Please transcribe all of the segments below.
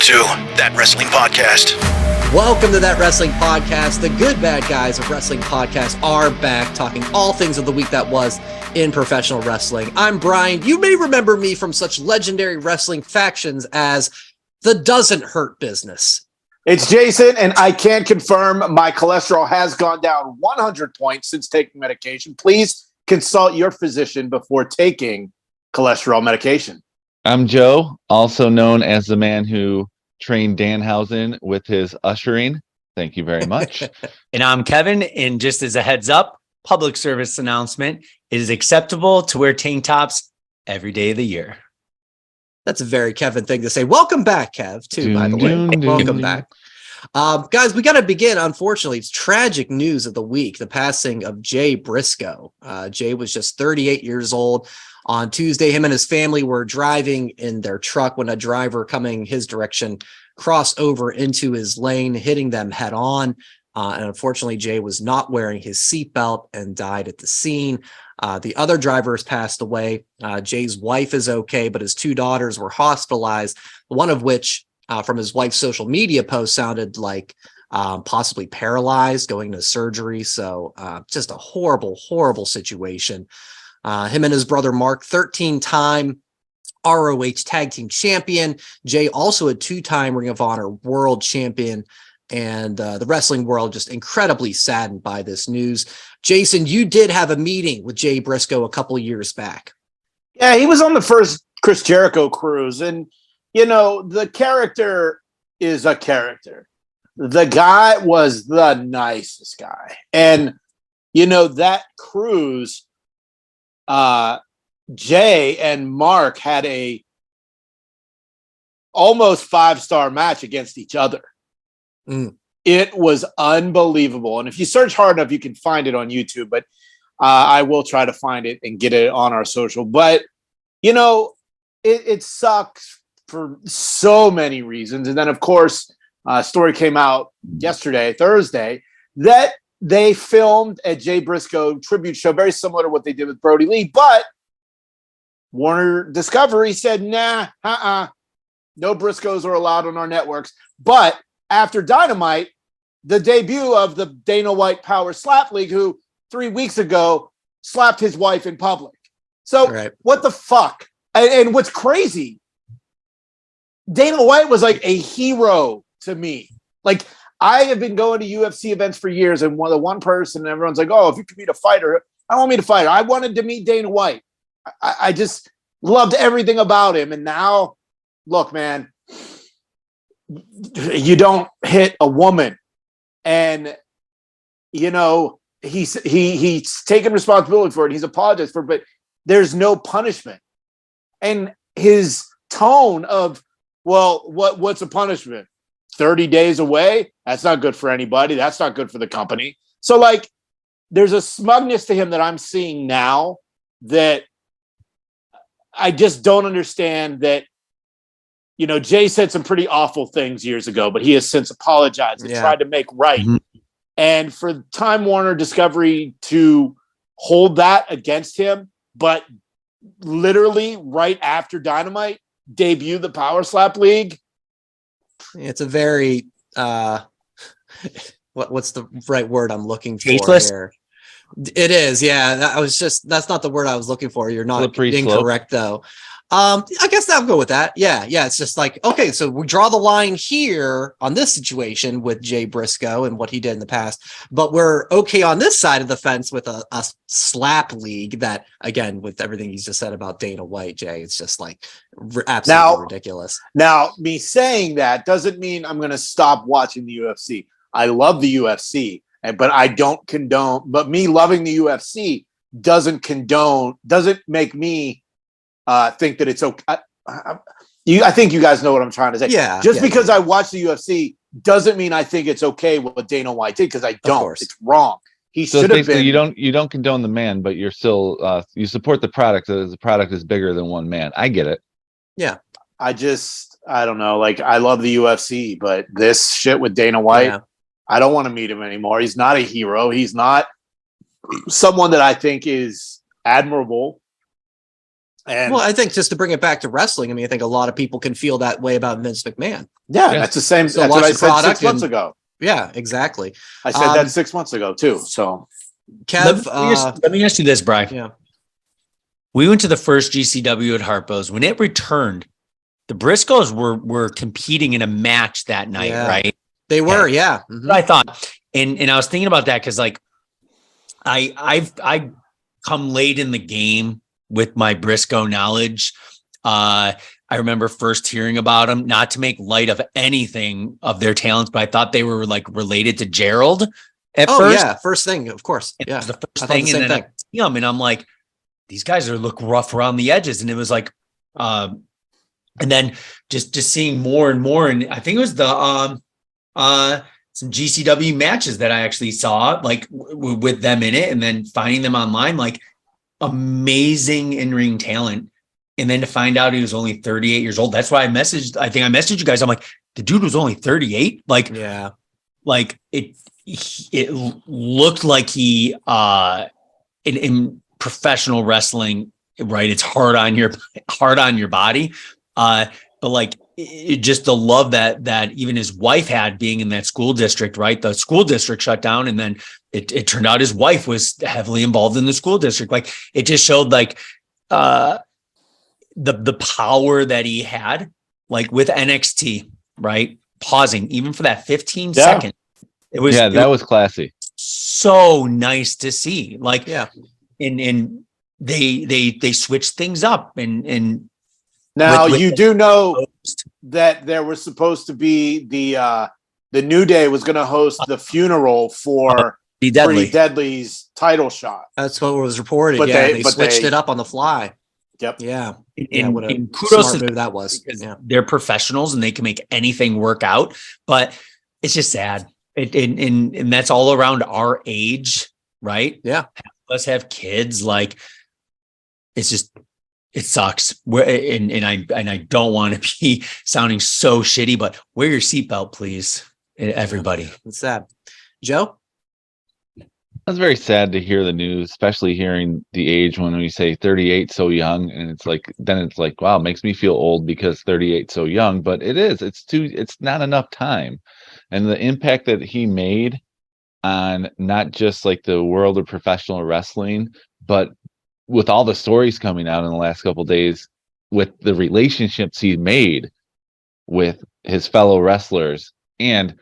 to That Wrestling Podcast. Welcome to That Wrestling Podcast. The good bad guys of Wrestling Podcast are back talking all things of the week that was in professional wrestling. I'm Brian. You may remember me from such legendary wrestling factions as the Doesn't Hurt Business. It's Jason, and I can confirm my cholesterol has gone down 100 points since taking medication. Please consult your physician before taking cholesterol medication. I'm Joe, also known as the man who trained Danhausen with his ushering. Thank you very much. And I'm Kevin, and just as a heads up, public service announcement, it is acceptable to wear tank tops every day of the year. That's a very Kevin thing to say. Welcome back, Kev, too, by the way. Welcome back. Guys, we got to begin. Unfortunately, it's tragic news of the week, the passing of Jay Brisco. Jay was just 38 years old. On Tuesday, him and his family were driving in their truck when a driver coming his direction crossed over into his lane, hitting them head on. And unfortunately, Jay was not wearing his seatbelt and died at the scene. The other drivers passed away. Jay's wife is okay, but his two daughters were hospitalized, one of which, from his wife's social media post, sounded like possibly paralyzed, going to surgery. So just a horrible, horrible situation. Him and his brother Mark, 13-time ROH Tag Team Champion. Jay also a 2-time Ring of Honor World Champion. And the wrestling world just incredibly saddened by this news. Jason, you did have a meeting with Jay Brisco a couple years back. Yeah, he was on the first Chris Jericho Cruise. And, you know, the character is a character. The guy was the nicest guy. And, you know, that cruise, Jay and Mark had a almost 5-star match against each other. It was unbelievable. And if you search hard enough, you can find it on YouTube, but I will try to find it and get it on our social. But, you know, it sucks for so many reasons. And then, of course, a story came out yesterday, Thursday, that they filmed a Jay Brisco tribute show, very similar to what they did with Brody Lee, but Warner Discovery said, nah, no Briscoes are allowed on our networks. But after Dynamite, the debut of the Dana White Power Slap League, who 3 weeks ago slapped his wife in public. So What the fuck? And what's crazy, Dana White was like a hero to me. Like, I have been going to UFC events for years, and one person, and everyone's like, oh, if you could meet a fighter, I don't want me to fight her. I wanted to meet Dana White. I just loved everything about him. And now, look, man, you don't hit a woman. And, you know, he's taken responsibility for it. He's apologized for it, but there's no punishment. And his tone of, well, what's a punishment? 30 days away? That's not good for anybody. That's not good for the company. So, like, there's a smugness to him that I'm seeing now that I just don't understand. That, you know, Jay said some pretty awful things years ago, but he has since apologized and tried to make right. And for Time Warner Discovery to hold that against him, but literally right after Dynamite debut the Power Slap League, it's a very what's the right word I'm looking for here? It is, yeah. That's not the word I was looking for. You're not incorrect though. I guess I'll go with that. Yeah. It's just like, okay, so we draw the line here on this situation with Jay Brisco and what he did in the past, but we're okay on this side of the fence with a slap league that, again, with everything he's just said about Dana White, Jay, it's just like absolutely ridiculous. Now, me saying that doesn't mean I'm going to stop watching the UFC. I love the UFC, but I don't condone, but me loving the UFC doesn't make me think that it's okay. I think you guys know what I'm trying to say. Yeah. Because I watch the UFC doesn't mean I think it's okay what Dana White did, because I don't. It's wrong. He should have been. You don't condone the man, but you're still you support the product. The product is bigger than one man. I get it. Yeah. I don't know. Like, I love the UFC, but this shit with Dana White, I don't want to meet him anymore. He's not a hero. He's not someone that I think is admirable. And well, I think just to bring it back to wrestling, I mean, I think a lot of people can feel that way about Vince McMahon. yeah, Yeah. that's the same. So That's watch what I the said product 6 months and- ago. Yeah, exactly. I said that 6 months ago too. So Kev, Let me ask you this, Brian. yeah, We went to the first GCW at Harpo's. When it returned, the Briscoes were competing in a match that night, Yeah. right? they were, Okay. yeah. Mhm. What I thought, and I was thinking about that because like I've come late in the game with my Briscoe knowledge. I remember first hearing about them, not to make light of anything of their talents, but I thought they were like related to Gerald at Oh first. yeah, first thing, of course. It Yeah, was the I first thought thing, the and same then thing. I see them, and I'm like, these guys look rough around the edges, and it was like, and then just seeing more and more, and I think it was the some GCW matches that I actually saw, like with them in it, and then finding them online, like amazing in-ring talent. And then to find out he was only 38 years old. That's why I think I messaged you guys. I'm like, the dude was only 38. Like, Yeah, like it looked like he in professional wrestling, right? It's hard on your body. But like just the love that even his wife had being in that school district, right? The school district shut down, and then it turned out his wife was heavily involved in the school district. Like it just showed like the power that he had, like with NXT, right? Pausing even for that 15 seconds. It was that was classy. so nice to see. Like yeah. and they switched things up and now with you do know that there was supposed to be the New Day was going to host the funeral for Pretty Deadly's title shot. That's what was reported. But yeah, they- they but switched they- it up on the fly. Yep. Yeah, and what a kudos smart to move that was. because Yeah, they're professionals and they can make anything work out. But it's just sad. And that's all around our age, right? yeah. Let's have kids. Like it's just it sucks. And I don't want to be sounding so shitty, but wear your seatbelt, please, everybody. It's sad. Joe? I was very sad to hear the news, especially hearing the age when we say 38 so young, and it's like wow, it makes me feel old because 38 so young, but it's not enough time. And the impact that he made on not just like the world of professional wrestling, but with all the stories coming out in the last couple of days, with the relationships he made with his fellow wrestlers, and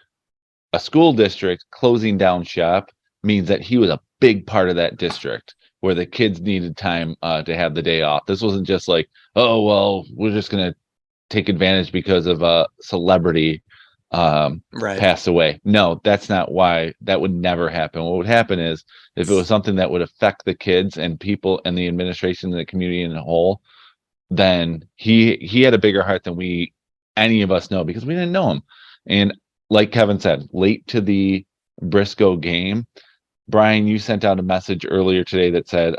a school district closing down shop means that he was a big part of that district where the kids needed time to have the day off. This wasn't just like, oh, well, we're just going to take advantage because of a celebrity Right. passed away. No, that's not why. That would never happen. What would happen is if it was something that would affect the kids and people and the administration and the community in a whole, then he had a bigger heart than any of us know, because we didn't know him. And like Kevin said, late to the Briscoe game, Brian, you sent out a message earlier today that said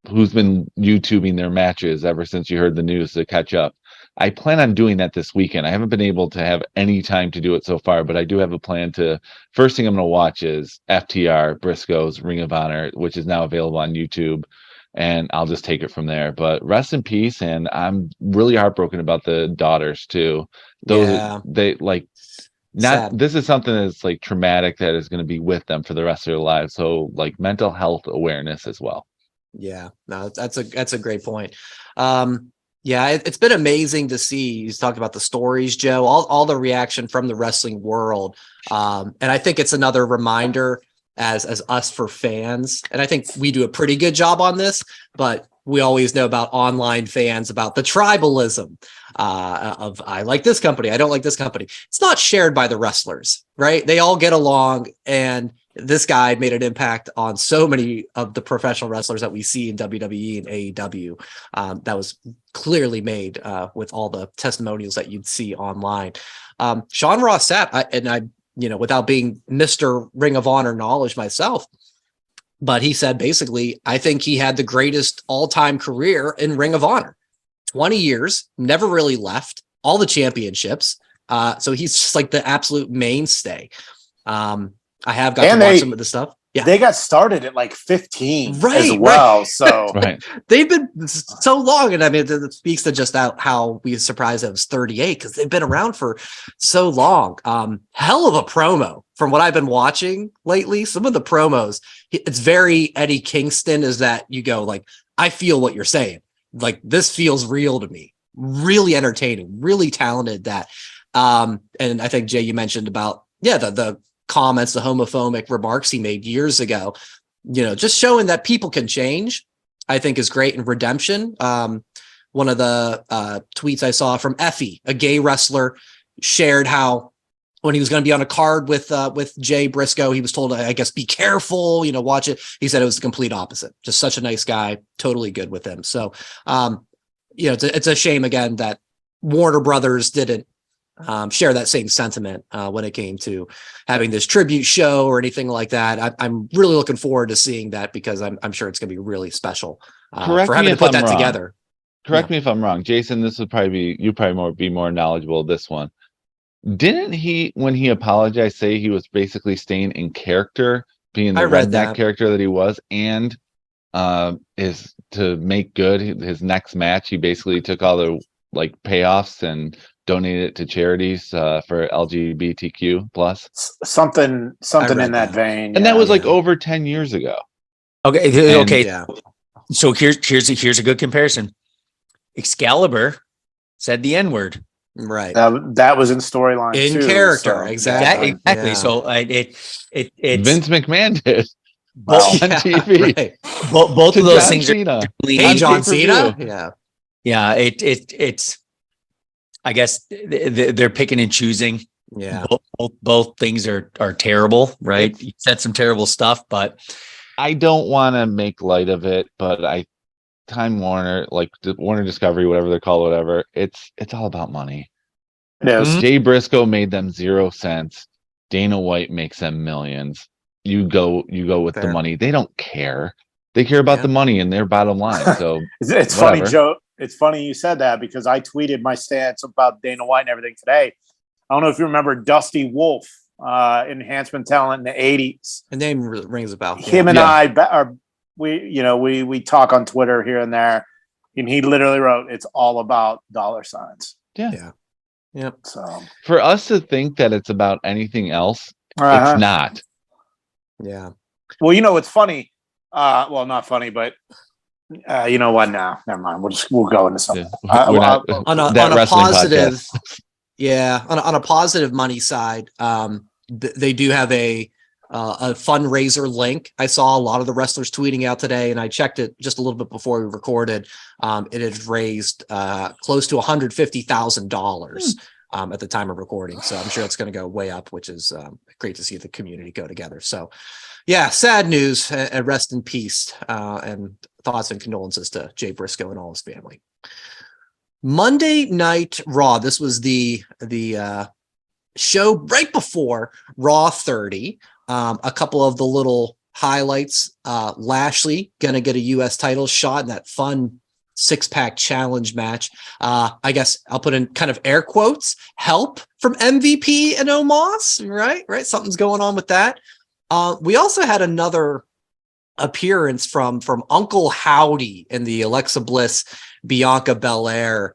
who's been YouTubing their matches ever since you heard the news to catch up. I plan on doing that this weekend. I haven't been able to have any time to do it so far, but I do have a plan to. First thing I'm going to watch is FTR Briscoe's Ring of Honor, which is now available on YouTube, and I'll just take it from there. But rest in peace, and I'm really heartbroken about the daughters too. They like. Sad. This is something that's like traumatic that is going to be with them for the rest of their lives. So like mental health awareness as well. Yeah, no, that's a great point. Yeah, it's been amazing to see. You talked about the stories, Joe, all the reaction from the wrestling world. And I think it's another reminder as us for fans. And I think we do a pretty good job on this, but we always know about online fans, about the tribalism of I like this company, I don't like this company. It's not shared by the wrestlers, right? They all get along, and this guy made an impact on so many of the professional wrestlers that we see in WWE and AEW. That was clearly made with all the testimonials that you'd see online. Sean Ross Sapp, without being Mr. Ring of Honor knowledge myself, but he said basically, I think he had the greatest all-time career in Ring of Honor. 20 years, never really left, all the championships. So he's just like the absolute mainstay. I have got to watch some of the stuff. they got started at like 15 right, as well. So they've been so long. And I mean, it speaks to just how we surprised it was 38 because they've been around for so long. Hell of a promo from what I've been watching lately. Some of the promos, it's very Eddie Kingston, is that you go like, I feel what you're saying. Like, this feels real to me. Really entertaining, really talented. That and I think Jay, you mentioned about the comments, the homophobic remarks he made years ago, just showing that people can change, I think is great. And redemption. One of the tweets I saw from Effie, a gay wrestler, shared how when he was going to be on a card with Jay Brisco, he was told, I guess, be careful, watch it. He said it was the complete opposite. Just such a nice guy, totally good with him. So, it's a shame again that Warner Brothers didn't share that same sentiment when it came to having this tribute show or anything like that. I'm really looking forward to seeing that because I'm sure it's going to be really special for having to put that together. Correct me if I'm wrong, Jason. This would probably be more knowledgeable of this one. Didn't he, when he apologized, say he was basically staying in character, being the redneck character that he was, and is to make good his next match? He basically took all the payoffs and donated it to charities for LGBTQ plus something in that vein, and that was over 10 years ago. Okay. So here's a good comparison. Excalibur said the N-word, right? That was in storyline in too, character, exactly. Yeah. So it's Vince McMahon did on TV. Right. Both of those things are John Cena. It's I guess they're picking and choosing. Yeah, both things are terrible, right? You said some terrible stuff, but I don't want to make light of it. But Time Warner, Warner Discovery, whatever they're called, it's all about money. It is. Mm-hmm. Jay Brisco made them 0 cents. Dana White makes them millions. You go with the money. They don't care. They care about the money and their bottom line. So it's funny, Joe. It's funny you said that because I tweeted my stance about Dana White and everything today. I don't know if you remember Dusty Wolf, enhancement talent in the 80s. The name rings a bell. Him and I we talk on Twitter here and there, and he literally wrote, "It's all about dollar signs." Yeah. So for us to think that it's about anything else, it's not. Yeah. Well, it's funny. Not funny, but you know what? Now, never mind. We'll go into something. On a positive. Yeah, on a positive money side, they do have a fundraiser link. I saw a lot of the wrestlers tweeting out today, and I checked it just a little bit before we recorded. It had raised close to $150,000 at the time of recording. So I'm sure it's going to go way up, which is great to see the community go together. So, yeah, sad news, and rest in peace, and thoughts and condolences to Jay Brisco and all his family. Monday Night Raw. This was the show right before Raw 30. A couple of the little highlights. Lashley gonna get a U.S. title shot in that fun 6-pack challenge match. I guess I'll put in kind of air quotes, help from MVP and Omos, right? Something's going on with that. We also had another appearance from Uncle Howdy in the Alexa Bliss Bianca Belair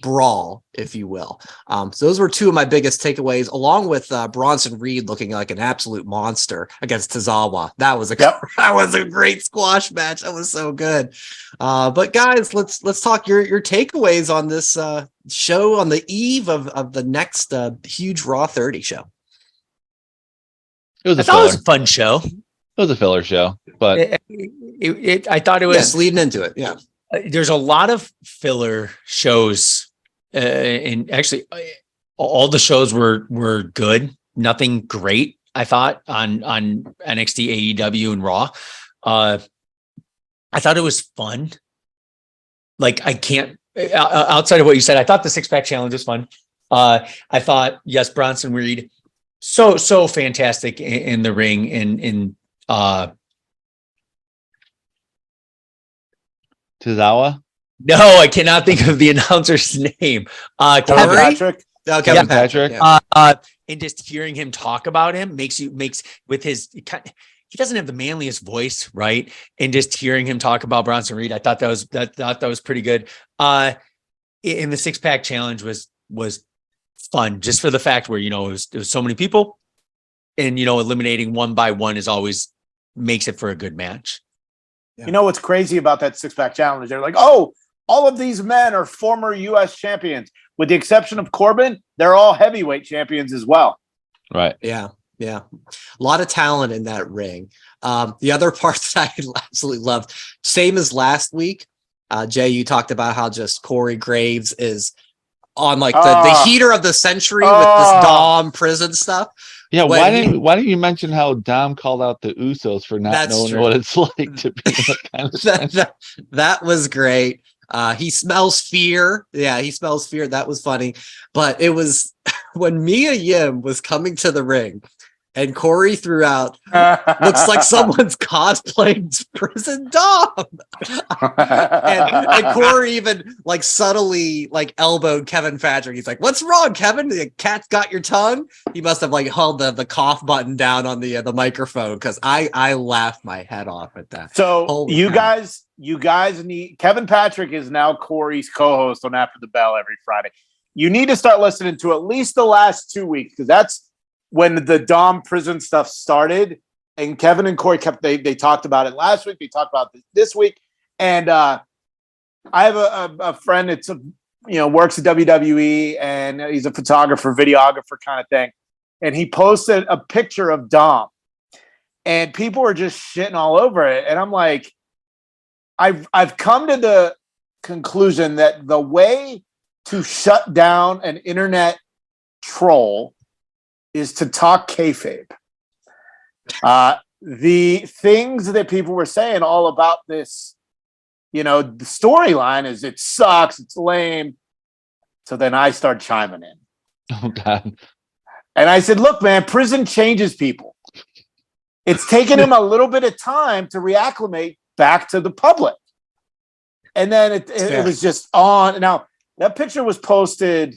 brawl, if you will. So those were two of my biggest takeaways, along with Bronson Reed looking like an absolute monster against Tozawa. That was a great squash match. That was so good. But guys, let's talk your takeaways on this show on the eve of the next huge Raw 30 show. I thought it was a fun show. It was a filler show, but I thought it was leading into it. Yeah. There's a lot of filler shows, and actually all the shows were good. Nothing great, I thought, on NXT, AEW, and Raw. I thought it was fun. I can't, outside of what you said, I thought the 6-pack challenge was fun. I thought, yes, Bronson Reed, so fantastic in the ring, in Tozawa? No, I cannot think of the announcer's name. Kevin Patrick. No, Kevin Patrick. And just hearing him talk about him makes with his, he doesn't have the manliest voice, right? And just hearing him talk about Bronson Reed, I thought that was pretty good. In the 6-pack challenge was fun, just for the fact where, it was so many people, and eliminating one by one is always makes it for a good match. Yeah. You know what's crazy about that 6-pack challenge? They're like, oh, all of these men are former U.S. champions. With the exception of Corbin, they're all heavyweight champions as well. Right. Yeah. Yeah. A lot of talent in that ring. The other part that I absolutely loved, same as last week, Jay, you talked about how just Corey Graves is on like the heater of the century with this Dom prison stuff. Yeah, why didn't you mention how Dom called out the Usos for not knowing what it's like to be that kind of that was great. He smells fear. Yeah, he smells fear. That was funny. But it was when Mia Yim was coming to the ring and Corey threw out, looks like someone's cosplaying Prison Dom. and Corey even like subtly like elbowed Kevin Patrick. He's like, "What's wrong, Kevin? The cat's got your tongue?" He must have like held the cough button down on the microphone, because I laughed my head off at that. So Holy you guys need, Kevin Patrick is now Corey's co-host on After the Bell every Friday. You need to start listening to at least the last 2 weeks, because that's when the Dom prison stuff started, and Kevin and Corey they talked about it last week. They talked about it this week. And I have a friend that's works at WWE, and he's a photographer, videographer kind of thing. And he posted a picture of Dom, and people were just shitting all over it. And I'm like, I've come to the conclusion that the way to shut down an internet troll is to talk kayfabe. The things that people were saying all about this, the storyline is it sucks, it's lame. So then I start chiming in. Oh, God. And I said, look, man, prison changes people. It's taken him a little bit of time to reacclimate back to the public. And then it was just on. Now, that picture was posted,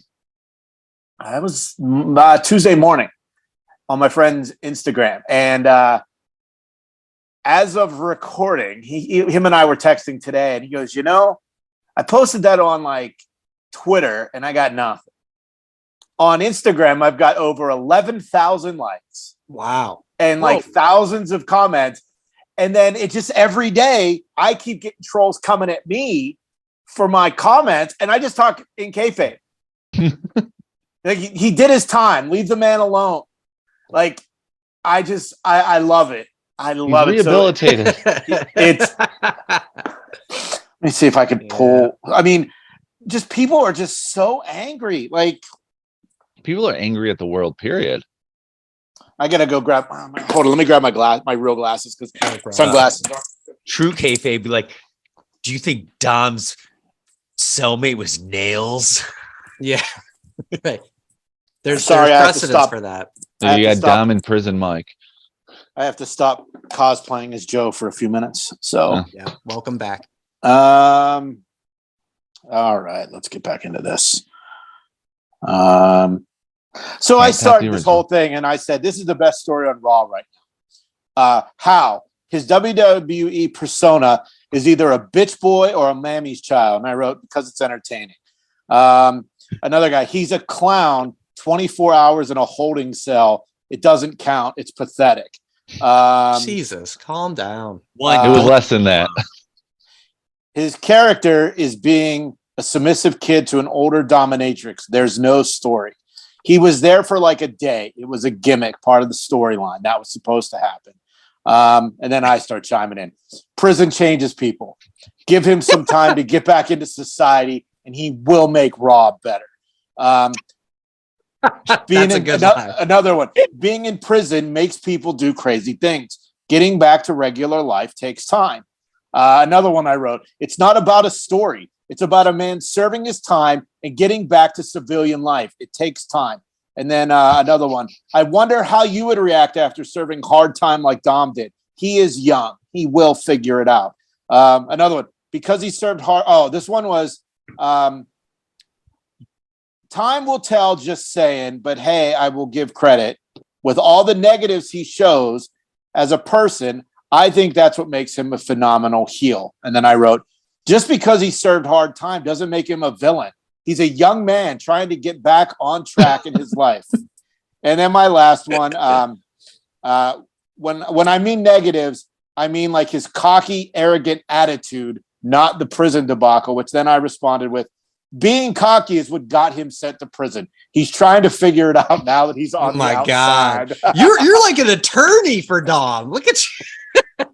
it was Tuesday morning on my friend's Instagram. And as of recording, him and I were texting today, and he goes, I posted that on like Twitter and I got nothing. On Instagram, I've got over 11,000 likes. Wow. And like thousands of comments. And then it just every day I keep getting trolls coming at me for my comments, and I just talk in kayfabe. Like he did his time. Leave the man alone. Like I love it. I love it. Rehabilitated. It's. Let me see if I can pull. I mean, just people are just so angry. Like people are angry at the world. Period. I gotta go grab. Hold on. Let me grab my real glasses, because sunglasses. True kayfabe. Be like, do you think Dom's cellmate was Nails? Yeah. Right. There's precedence for that. You got Dom in prison, Mike. I have to stop cosplaying as Joe for a few minutes. So yeah, welcome back. All right, let's get back into this. So I started this whole thing, and I said, this is the best story on Raw right now. How his WWE persona is either a bitch boy or a mammy's child. And I wrote, because it's entertaining. Another guy, he's a clown, 24 hours in a holding cell. It doesn't count. It's pathetic. Jesus, calm down. It was less than that. His character is being a submissive kid to an older dominatrix. There's no story. He was there for like a day. It was a gimmick, part of the storyline. That was supposed to happen. And then I start chiming in. Prison changes people. Give him some time to get back into society, and he will make Raw better. Another one. Being in prison makes people do crazy things. Getting back to regular life takes time. Another one I wrote. It's not about a story. It's about a man serving his time and getting back to civilian life. It takes time. And then another one. I wonder how you would react after serving hard time like Dom did. He is young. He will figure it out. Another one. Because he served hard. Oh, this one was time will tell, just saying. But hey, I will give credit. With all the negatives he shows, as a person, I think that's what makes him a phenomenal heel. And then I wrote, just because he served hard time doesn't make him a villain. He's a young man trying to get back on track in his life. And then my last one, when I mean negatives, I mean like his cocky, arrogant attitude, not the prison debacle, which then I responded with, being cocky is what got him sent to prison. He's trying to figure it out now that he's on the outside. God. You're like an attorney for Dom. Look at you.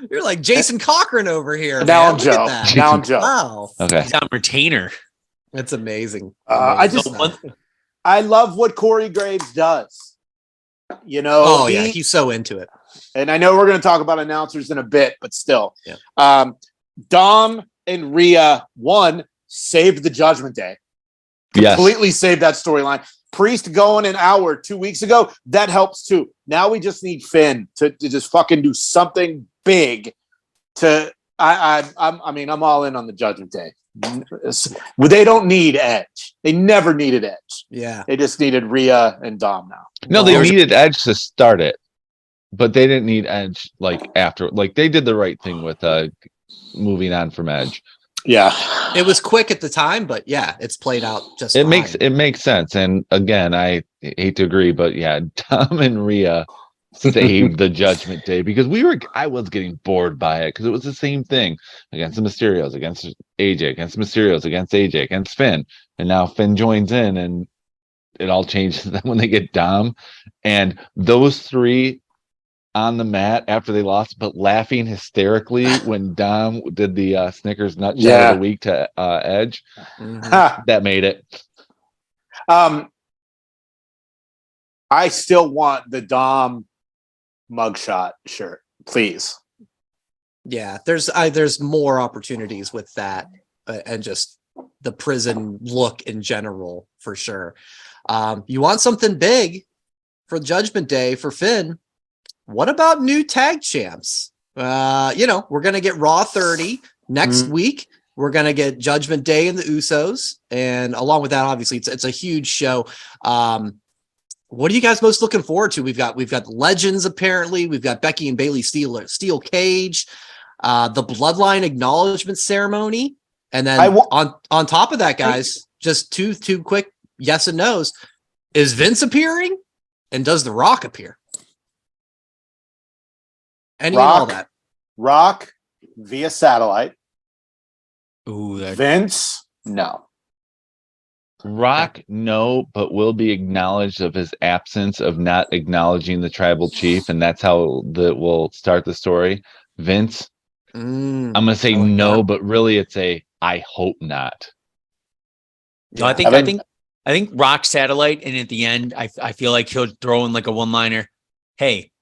You're like Jason Cochran over here. Now man. I'm Joe. Now I'm Joe. Wow. Okay. He's on retainer. That's amazing. I love what Corey Graves does. You know, oh yeah, he's so into it. And I know we're going to talk about announcers in a bit, but still, yeah. Dom and Rhea saved the Judgment Day. Yes. Completely saved that storyline. Priest going an hour 2 weeks ago, that helps too. Now we just need Finn to just fucking do something big. I'm all in on the Judgment Day. They don't need Edge. They never needed Edge. Yeah, they just needed Rhea and Dom now. No, they needed Edge to start it, but they didn't need Edge like after. Like they did the right thing with moving on from Edge. Yeah, it was quick at the time, but yeah, it's played out just. It fine. makes sense. And again, I hate to agree, but yeah, Dom and Rhea saved the Judgment Day because I was getting bored by it because it was the same thing against the Mysterios, against AJ, against Mysterios, against AJ, against Finn, and now Finn joins in, and it all changes when they get Dom and those three on the mat after they lost, but laughing hysterically when Dom did the Snickers nutshell of the week to Edge. Mm-hmm. That made it. I still want the Dom mugshot shirt, please. Yeah, there's more opportunities with that and just the prison look in general for sure. You want something big for Judgment Day for Finn? What about new tag champs? We're gonna get Raw 30 next week. We're gonna get Judgment Day and the Usos, and along with that, obviously, it's a huge show. What are you guys most looking forward to? We've got Legends apparently. We've got Becky and Bayley steel cage, the Bloodline acknowledgement ceremony, and then on top of that, guys, just two quick yes and no's. Is Vince appearing, and does The Rock appear? Any and all that. Rock via satellite. Ooh, Vince, no. Rock, no, but will be acknowledged of his absence of not acknowledging the tribal chief, and that's how will start the story. Vince, I'm gonna say no, but really it's I hope not. No, I think Rock satellite, and at the end, I feel like he'll throw in like a one-liner. Hey,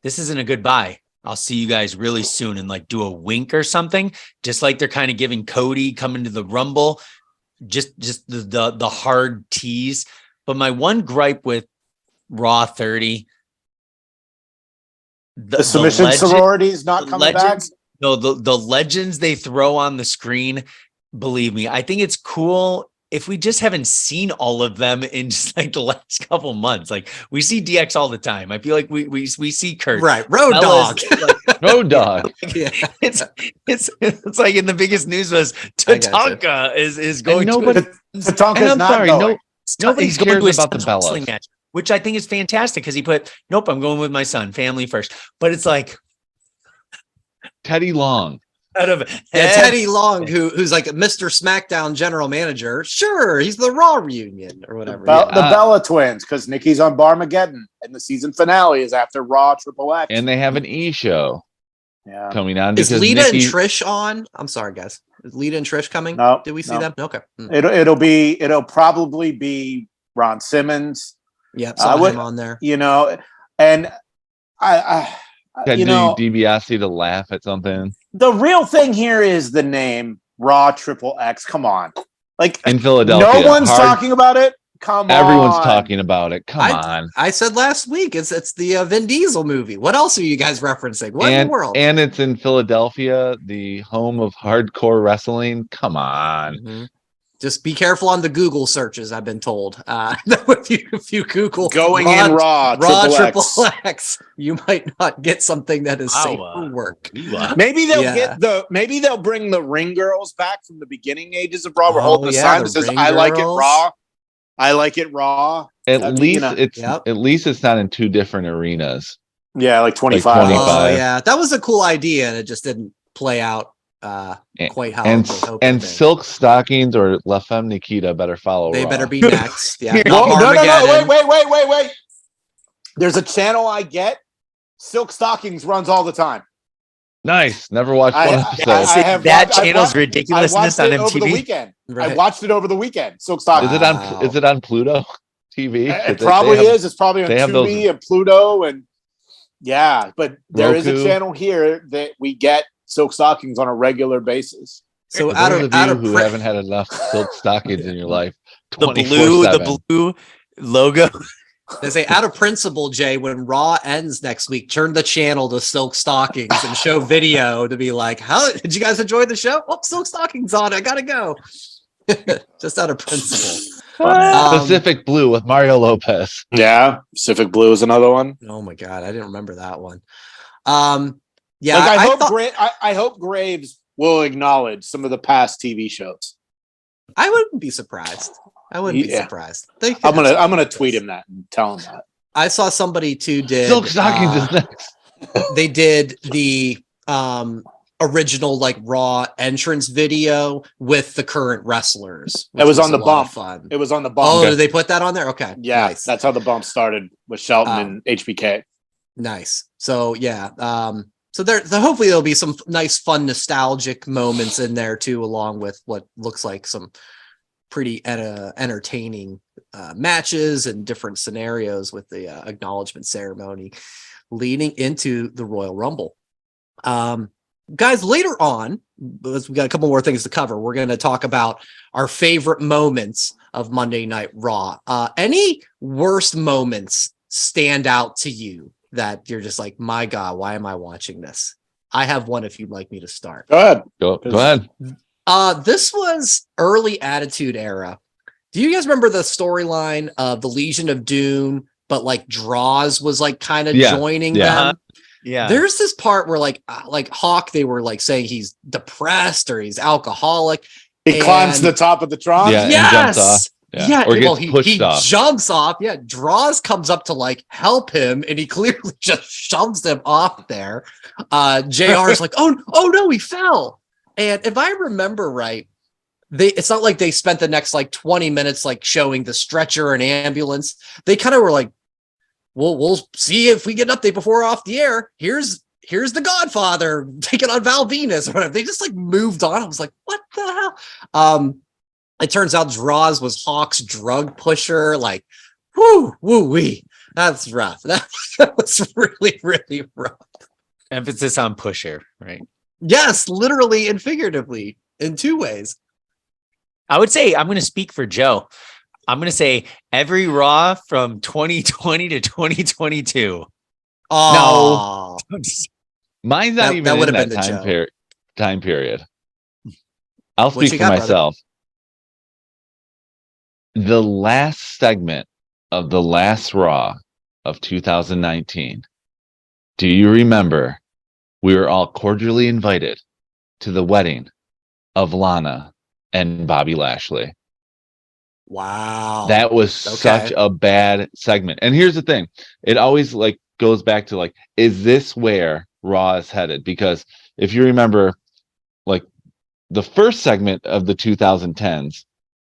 this isn't a goodbye. I'll see you guys really soon, and like do a wink or something, just like they're kind of giving Cody coming to the Rumble. Just the hard tease. But my one gripe with Raw 30, the submission sorority is not coming back. No, the legends they throw on the screen, believe me, I think it's cool if we just haven't seen all of them in just like the last couple months. Like we see DX all the time. I feel like we see Kurt. Right. Road Dogg. Road Dogg. Yeah. It's like in the biggest news was Tatanka is going to Tatanka's not going. Nobody cares about the Bellas match, which I think is fantastic because he put, nope, I'm going with my son, family first. But it's like Teddy Long. Teddy Long, who's like a Mr. Smackdown general manager. Sure, he's the Raw reunion or whatever. The Bella twins, because Nikki's on Barmageddon, and the season finale is after Raw Xxx. And they have an show coming on. Is Lita and Trish on? I'm sorry, guys. Is Lita and Trish coming? No. Did we see them? Okay. It'll probably be Ron Simmons. Yeah, saw him on there. And I DiBiase to laugh at something. The real thing here is the name Raw Xxx. Come on. Like in Philadelphia. No one's talking about it. Come on. Everyone's talking about it. Come on. I said last week it's the Vin Diesel movie. What else are you guys referencing? What in the world? And it's in Philadelphia, the home of hardcore wrestling. Come on. Mm-hmm. Just be careful on the Google searches. I've been told. If you Google Going in Raw Triple Triple X, you might not get something that is safe for work. Maybe they'll bring the ring girls back from the beginning ages of Raw. We're holding the sign that says "I like it raw." I like it raw. At least it's not in two different arenas. Yeah, like 25. Oh yeah, that was a cool idea, and it just didn't play out quite how and I was hoping. And Silk Stockings or La Femme Nikita better follow. They Raw. better be next. Yeah. No. Wait. There's a channel I get. Silk Stockings runs all the time. Nice. Never watched one episode. That channel's ridiculousness on MTV. Over the weekend. Right. I watched it over the weekend. Silk Stockings. Is it on Pluto TV? It probably is. It's probably on Tubi and Pluto and but there is a channel here that we get Silk Stockings on a regular basis. So out of you who haven't had enough Silk Stockings in your life, the blue logo. They say, out of principle, Jay, when Raw ends next week, turn the channel to Silk Stockings and show video to be like, how did you guys enjoy the show? Oh, Silk Stockings on. I gotta go. Just out of principle. Pacific Blue with Mario Lopez. Yeah, Pacific Blue is another one. Oh my god, I didn't remember that one. I hope Graves will acknowledge some of the past TV shows. I wouldn't be surprised. Be surprised. I'm gonna tweet him that and tell him that. I saw somebody too did Silk Stockings is next. They did the original like Raw entrance video with the current wrestlers. It was on the bump. Fun. It was on the bump. Oh, did they put that on there? Okay. Yeah, nice. That's how the bump started with Shelton and HBK. Nice. So so hopefully there'll be some nice, fun, nostalgic moments in there too, along with what looks like some pretty entertaining matches and different scenarios with the acknowledgement ceremony leading into the Royal Rumble. Guys, later on, we got a couple more things to cover. We're going to talk about our favorite moments of Monday Night Raw. Any worst moments stand out to you that you're just like, my God, why am I watching this? I have one if you'd like me to start. Go ahead. This was early Attitude Era. Do you guys remember the storyline of the Legion of Doom, but like Draws was like kind of joining them? Yeah. There's this part where like Hawk, they were like saying he's depressed or he's alcoholic. He climbs to the top of the Tron. Yeah, yes. And jumps off. Yeah. Or he jumps off. Yeah. Draws comes up to like help him, and he clearly just shoves him off there. JR is like, oh no, he fell. And if I remember right, it's not like they spent the next like 20 minutes like showing the stretcher and ambulance. They kind of were like, we'll see if we get an update before off the air. Here's the Godfather taking on Val Venus or whatever. They just like moved on. I was like, what the hell? It turns out Draws was Hawk's drug pusher. Like, woo-wee. That's rough. That was really, really rough. Emphasis on pusher, right? Yes, literally and figuratively in two ways. I would say, I'm going to speak for Joe. I'm going to say every Raw from 2020 to 2022. Oh, no. Mine's not even in that time period. I'll speak for myself. Brother? The last segment of the last Raw of 2019. Do you remember we were all cordially invited to the wedding of Lana and Bobby Lashley? Wow. That was such a bad segment. And here's the thing. It always like goes back to like, is this where Raw is headed? Because if you remember, like the first segment of the 2010s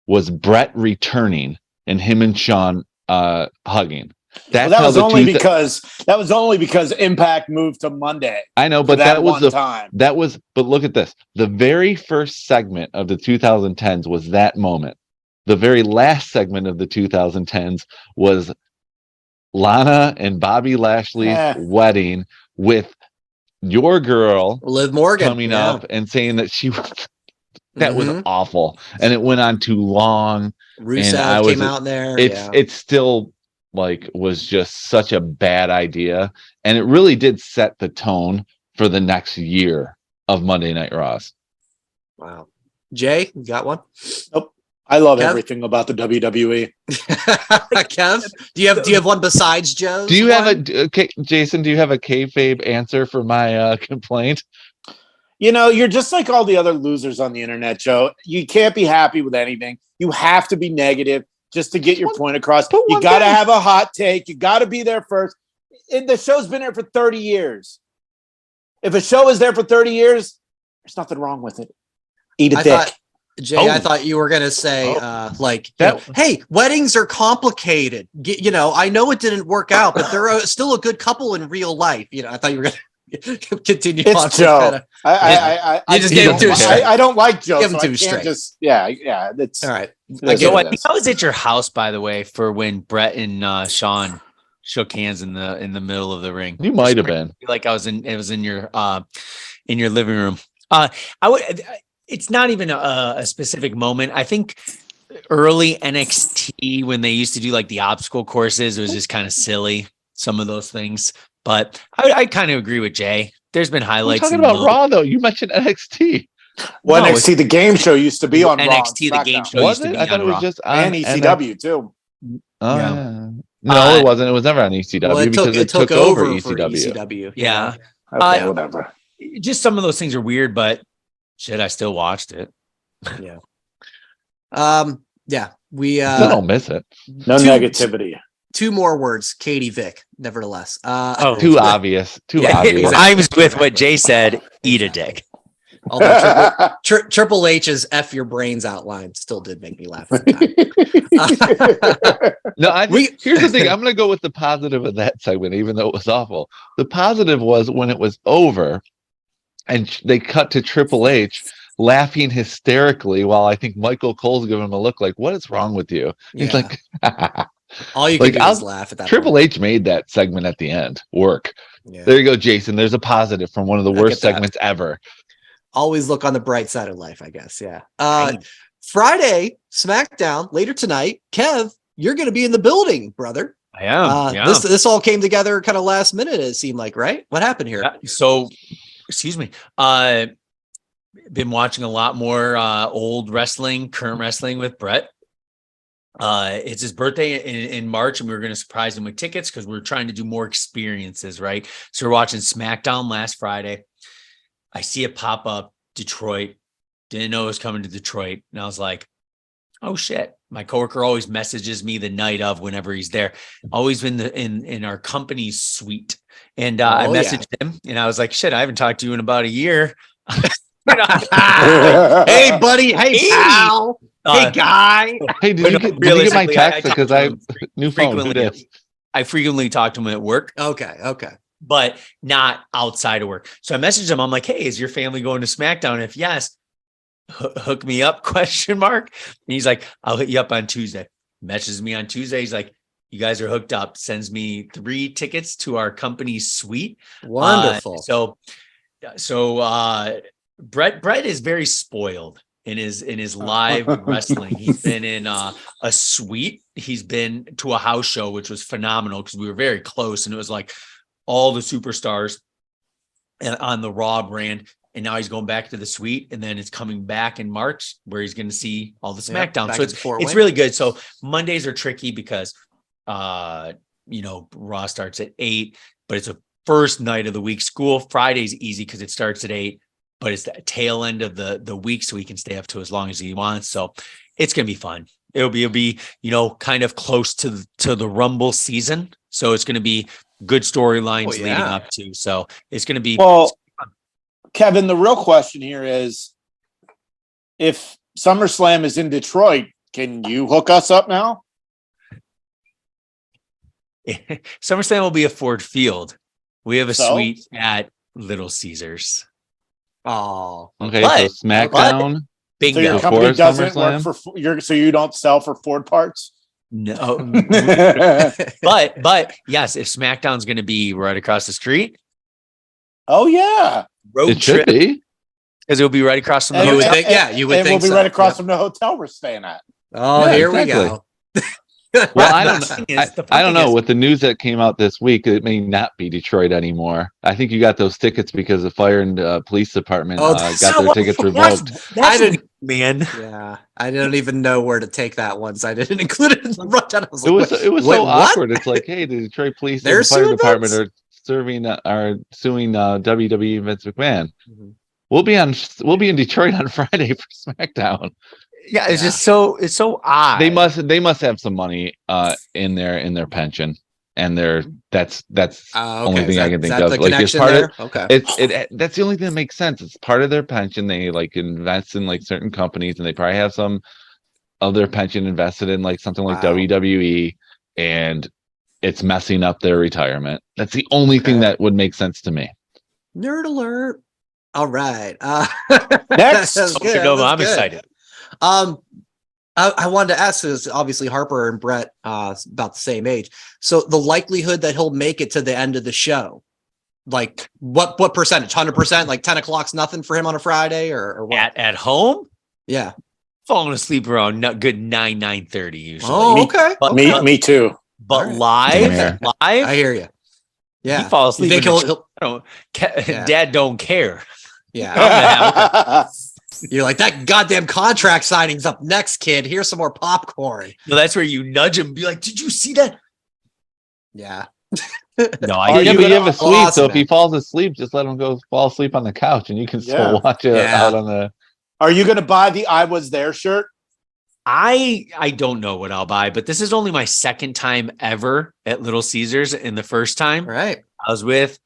was Brett returning and him and Shawn hugging. That was only because Impact moved to Monday. I know, but that was the time. But look at this. The very first segment of the 2010s was that moment. The very last segment of the 2010s was Lana and Bobby Lashley's wedding with your girl Liv Morgan coming up and saying that she was was awful, and it went on too long. Rusev came out there. It's still like was just such a bad idea, and it really did set the tone for the next year of Monday Night Raws. Wow. Jay, you got one? Nope. I love Kev? everything about the WWE. Kev, do you have one besides Joe's? Do you have Jason? Do you have a kayfabe answer for my complaint? You know, you're just like all the other losers on the internet, Joe. You can't be happy with anything. You have to be negative just to get your point across. You got to have a hot take. You got to be there first. The show's been there for 30 years. If a show is there for 30 years, there's nothing wrong with it. Eat a dick. Jay, I thought you were going to say, hey, weddings are complicated. I know it didn't work out, but they're still a good couple in real life. I thought you were going to continue on. It's Joe. I just gave him too straight. I don't like Joe. Give him too straight. That's all right. I was at your house, by the way, for when Brett and Sean shook hands in the middle of the ring. You might have been like it was in your living room. It's not even a specific moment. I think early NXT when they used to do like the obstacle courses, it was just kind of silly. Some of those things. But I kind of agree with Jay. There's been highlights. We're talking about Raw, though. You mentioned NXT. Well, NXT, the game show used to be on NXT, Raw. the game show used to be on Raw. I thought it was just on ECW, too. Oh, yeah. No, it wasn't. It was never on ECW because it took over ECW. Yeah. Okay, whatever. Just some of those things are weird, but shit, I still watched it. Yeah. We still don't miss it. No negativity. 2 more words, Katie Vick, nevertheless. Too obvious. Too obvious. I was with what Jay said, eat a dick. Although Triple H's F your brains outline still did make me laugh at the time. No, here's the thing. I'm going to go with the positive of that segment, even though it was awful. The positive was when it was over and they cut to Triple H laughing hysterically while I think Michael Cole's giving him a look like, what is wrong with you? He's like... All you can do is laugh at that. Triple H made that segment at the end work. Yeah. There you go, Jason. There's a positive from one of the worst segments ever. Always look on the bright side of life, I guess. Yeah. Friday, Smackdown later tonight. Kev, you're going to be in the building, brother. I am. This all came together kind of last minute. It seemed like, right? What happened here? So, excuse me. Been watching a lot more old wrestling, current wrestling with Brett. It's his birthday in March, and we were going to surprise him with tickets because we were trying to do more experiences, right? So we're watching Smackdown last Friday. I see it pop up, Detroit. Didn't know it was coming to Detroit. And I was like, oh shit. My coworker always messages me the night of whenever he's there. Always in our company's suite. And I messaged him and I was like, shit, I haven't talked to you in about a year. Hey, buddy. Hey, pal. Hey, guy. Hey, did you get my text? Because I have new phone. I frequently talk to him at work. Okay. But not outside of work. So I messaged him. I'm like, hey, is your family going to Smackdown? If yes, hook me up, ? And he's like, I'll hit you up on Tuesday. Messages me on Tuesday. He's like, you guys are hooked up. Sends me 3 tickets to our company's suite. Wonderful. So Brett is very spoiled in his live wrestling. He's been in a suite. He's been to a house show, which was phenomenal because we were very close. And it was like all the superstars on the Raw brand. And now he's going back to the suite, and then it's coming back in March where he's going to see all the Smackdown. So it's really good. So Mondays are tricky because, Raw starts at 8, but it's a first night of the week. School Friday's easy because it starts at 8, but it's the tail end of the week, so he can stay up to as long as he wants. So it's going to be fun. It'll be, kind of close to the Rumble season. So it's going to be good storylines leading up to. So it's going to be. Well, Kevin, the real question here is, if SummerSlam is in Detroit, can you hook us up now? SummerSlam will be at Ford Field. We have a suite at Little Caesars. Oh, okay. So SmackDown. Bingo. So your company doesn't work so you don't sell for Ford parts? No. but yes, if SmackDown's going to be right across the street. Oh yeah. It should be. Because it'll be right across from the hotel. You would think we'll be right across from the hotel we're staying at. Oh, here we go. Well, I don't know. The I don't thing know. is- With the news that came out this week, it may not be Detroit anymore. I think you got those tickets because the fire and police department got their tickets revoked. That's didn't- weird, man. Yeah, I don't even know where to take that one, so I didn't include it in the rundown. I was It like, was wait, so what? awkward. It's like, hey, the Detroit police They're and fire suing department Vince? are suing WWE Vince McMahon. Mhm. We'll be in Detroit on Friday for SmackDown. Yeah, it's Yeah. just so odd. They must have some money in their pension, and that's only thing I can think of. The Like it's connection part there? of Okay. that's the only thing that makes sense. It's part of their pension. They like invest in like certain companies, and they probably have some of their pension invested in like something like Wow. WWE, and it's messing up their retirement. That's the only thing Okay. that would make sense to me. Nerd alert. All right. Next. That's Okay, good. no, That's I'm good. excited. I wanted to ask this. Obviously, Harper and Brett about the same age. So the likelihood that he'll make it to the end of the show, like what percentage? 100%? Like 10 o'clock's nothing for him on a Friday, or what? At home, Yeah. falling asleep around good 9:30 usually. Oh, okay. But, Me too. but All live, Same I hear you. Yeah. he falls You asleep. think in the he'll I don't, Yeah. Dad don't care. yeah. You're like, that goddamn contract signing's up next, kid. Here's some more popcorn. No, that's where you nudge him and be like, did you see that? Yeah. No, Are I you Yeah, but you have gonna- a suite, awesome, so if he man. falls asleep, just let him go fall asleep on the couch, and you can Yeah. still watch it Yeah. out on the. Are you going to buy the I Was There shirt? I don't know what I'll buy, but this is only my second time ever at Little Caesars. And the first time All right. I was with,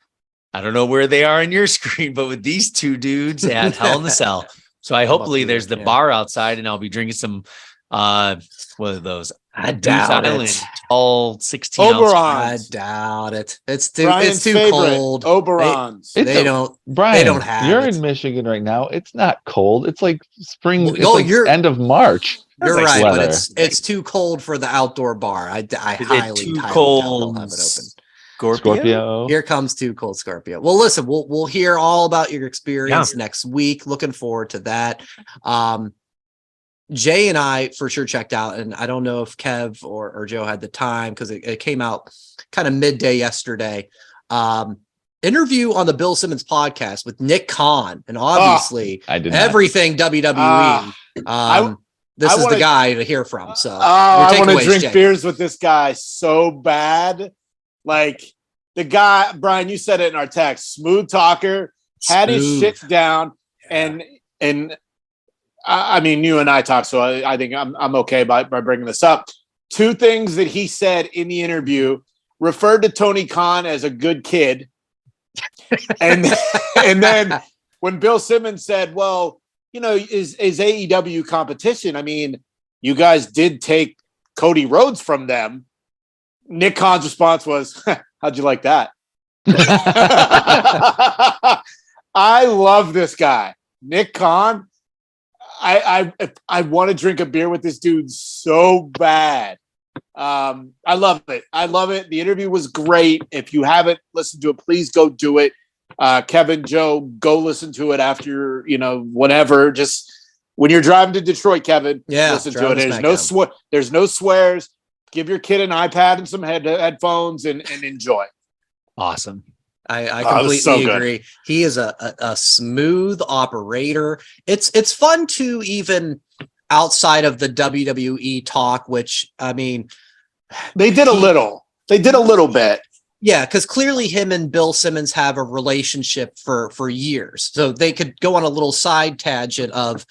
I don't know where they are on your screen, but with these two dudes at Hell in the Cell. So hopefully there's the yeah. bar outside and I'll be drinking some what are those? I Goose doubt Island, it. all 16 ounce. I Oberon's. doubt it. It's too Brian's it's too favorite, cold. Oberon's. They It's a- don't Brian, don't have you're it. in Michigan right now. It's not cold. It's like spring. Well, It's no, like you're- end of March. You're like right, but weather. it's too cold for the outdoor bar. I Is it highly too doubt cold? they'll have it open. Scorpio. Here comes Too Cold Scorpio. Well, listen, we'll hear all about your experience next week. Looking forward to that. Jay and I for sure checked out, and I don't know if Kev or Joe had the time because it came out kind of midday yesterday. Interview on the Bill Simmons podcast with Nick Khan, and obviously I did not. everything WWE. This I is wanna- the guy to hear from. So I want to takeaways, drink Jay. beers with this guy so bad. Like the guy, Brian, you said it in our text. Smooth talker, had his Smooth. shit down, and I mean, you and I talked, so I think I'm okay by bringing this up. Two things that he said in the interview: referred to Tony Khan as a good kid, and then when Bill Simmons said, "Well, you know, is AEW competition? I mean, you guys did take Cody Rhodes from them." Nick Khan's response was, "How'd you like that?" I love this guy, Nick Khan. I want to drink a beer with this dude so bad. I love it. I love it. The interview was great. If you haven't listened to it, please go do it. Kevin, Joe, go listen to it after, whatever. Just when you're driving to Detroit, Kevin, listen to it. There's no swears. Give your kid an iPad and some headphones and enjoy. Awesome. I Oh, it was so completely good. agree. He is a smooth operator. It's fun to even outside of the WWE talk, which I mean, They did a little bit. yeah, because clearly him and Bill Simmons have a relationship for years, so they could go on a little side tangent of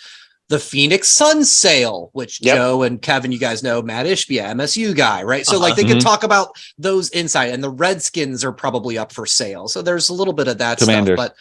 the Phoenix Suns sale, which Yep. Joe and Kevin, you guys know, Matt Ishbia, MSU guy, right? So like they could talk about those inside, and the Redskins are probably up for sale. So there's a little bit of that Commanders. stuff. But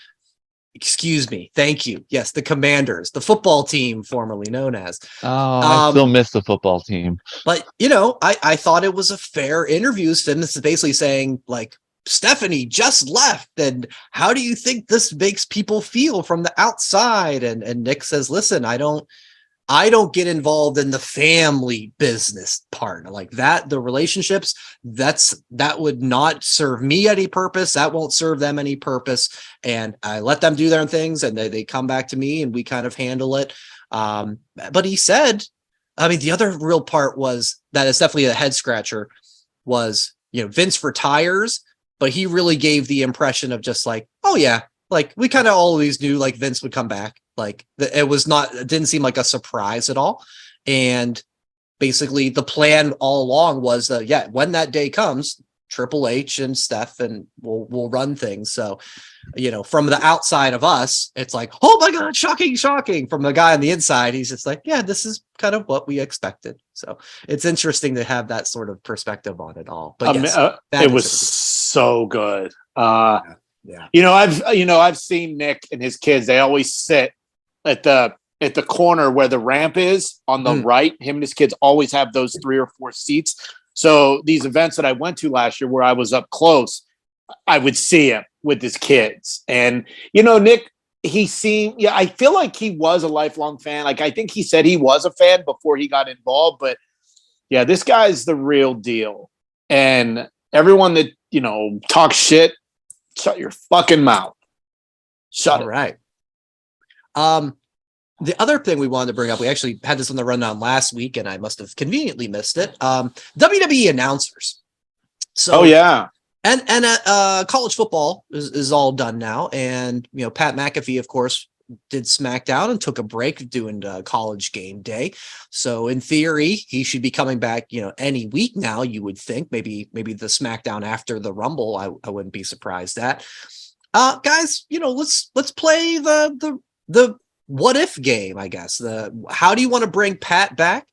excuse me, thank you. Yes, the Commanders, the football team formerly known as. Oh, I still miss the football team. But I thought it was a fair interview. Simmons is basically saying like, Stephanie just left, and how do you think this makes people feel from the outside? And Nick says, listen, I don't get involved in the family business part like that. The relationships, that would not serve me any purpose. That won't serve them any purpose. And I let them do their things, and they come back to me, and we kind of handle it. But he said, I mean, the other real part was that it's definitely a head scratcher was, Vince retires, but he really gave the impression of just like, oh yeah, like we kind of always knew like Vince would come back. Like it didn't seem like a surprise at all. And basically the plan all along was when that day comes, Triple H and Steph and we'll run things. So, from the outside of us, it's like, oh my God, shocking. From the guy on the inside, he's just like, yeah, this is kind of what we expected. So it's interesting to have that sort of perspective on it all. But yes, it was so good. Yeah. I've seen Nick and his kids. They always sit at the corner where the ramp is on the right. Him and his kids always have those 3 or 4 seats. So these events that I went to last year where I was up close, I would see him with his kids. And, Nick, I feel like he was a lifelong fan. Like, I think he said he was a fan before he got involved. But, yeah, this guy's the real deal. And everyone that, talks shit, shut your fucking mouth. Shut it. All right. The other thing we wanted to bring up, we actually had this on the rundown last week, and I must have conveniently missed it. WWE announcers. So, oh yeah, and college football is all done now, and Pat McAfee, of course, did Smackdown and took a break doing College Game Day. So in theory, he should be coming back, any week now. You would think maybe the Smackdown after the Rumble. I wouldn't be surprised at. Guys, let's play the what if game, I guess. How do you want to bring Pat back?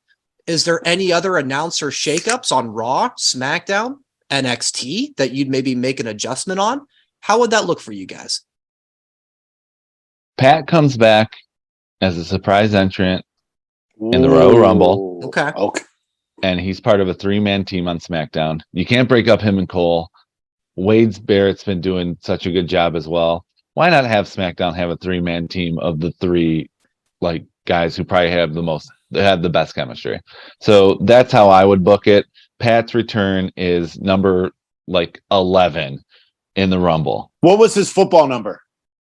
Is there any other announcer shakeups on Raw, SmackDown, NXT that you'd maybe make an adjustment on? How would that look for you guys? Pat comes back as a surprise entrant in the Royal Rumble. Okay. And he's part of a 3-man team on SmackDown. You can't break up him and Cole. Wade Barrett's been doing such a good job as well. Why not have SmackDown have a 3-man team of the 3 guys who probably have the best chemistry? So that's how I would book it. Pat's return is number 11 in the Rumble. What was his football number?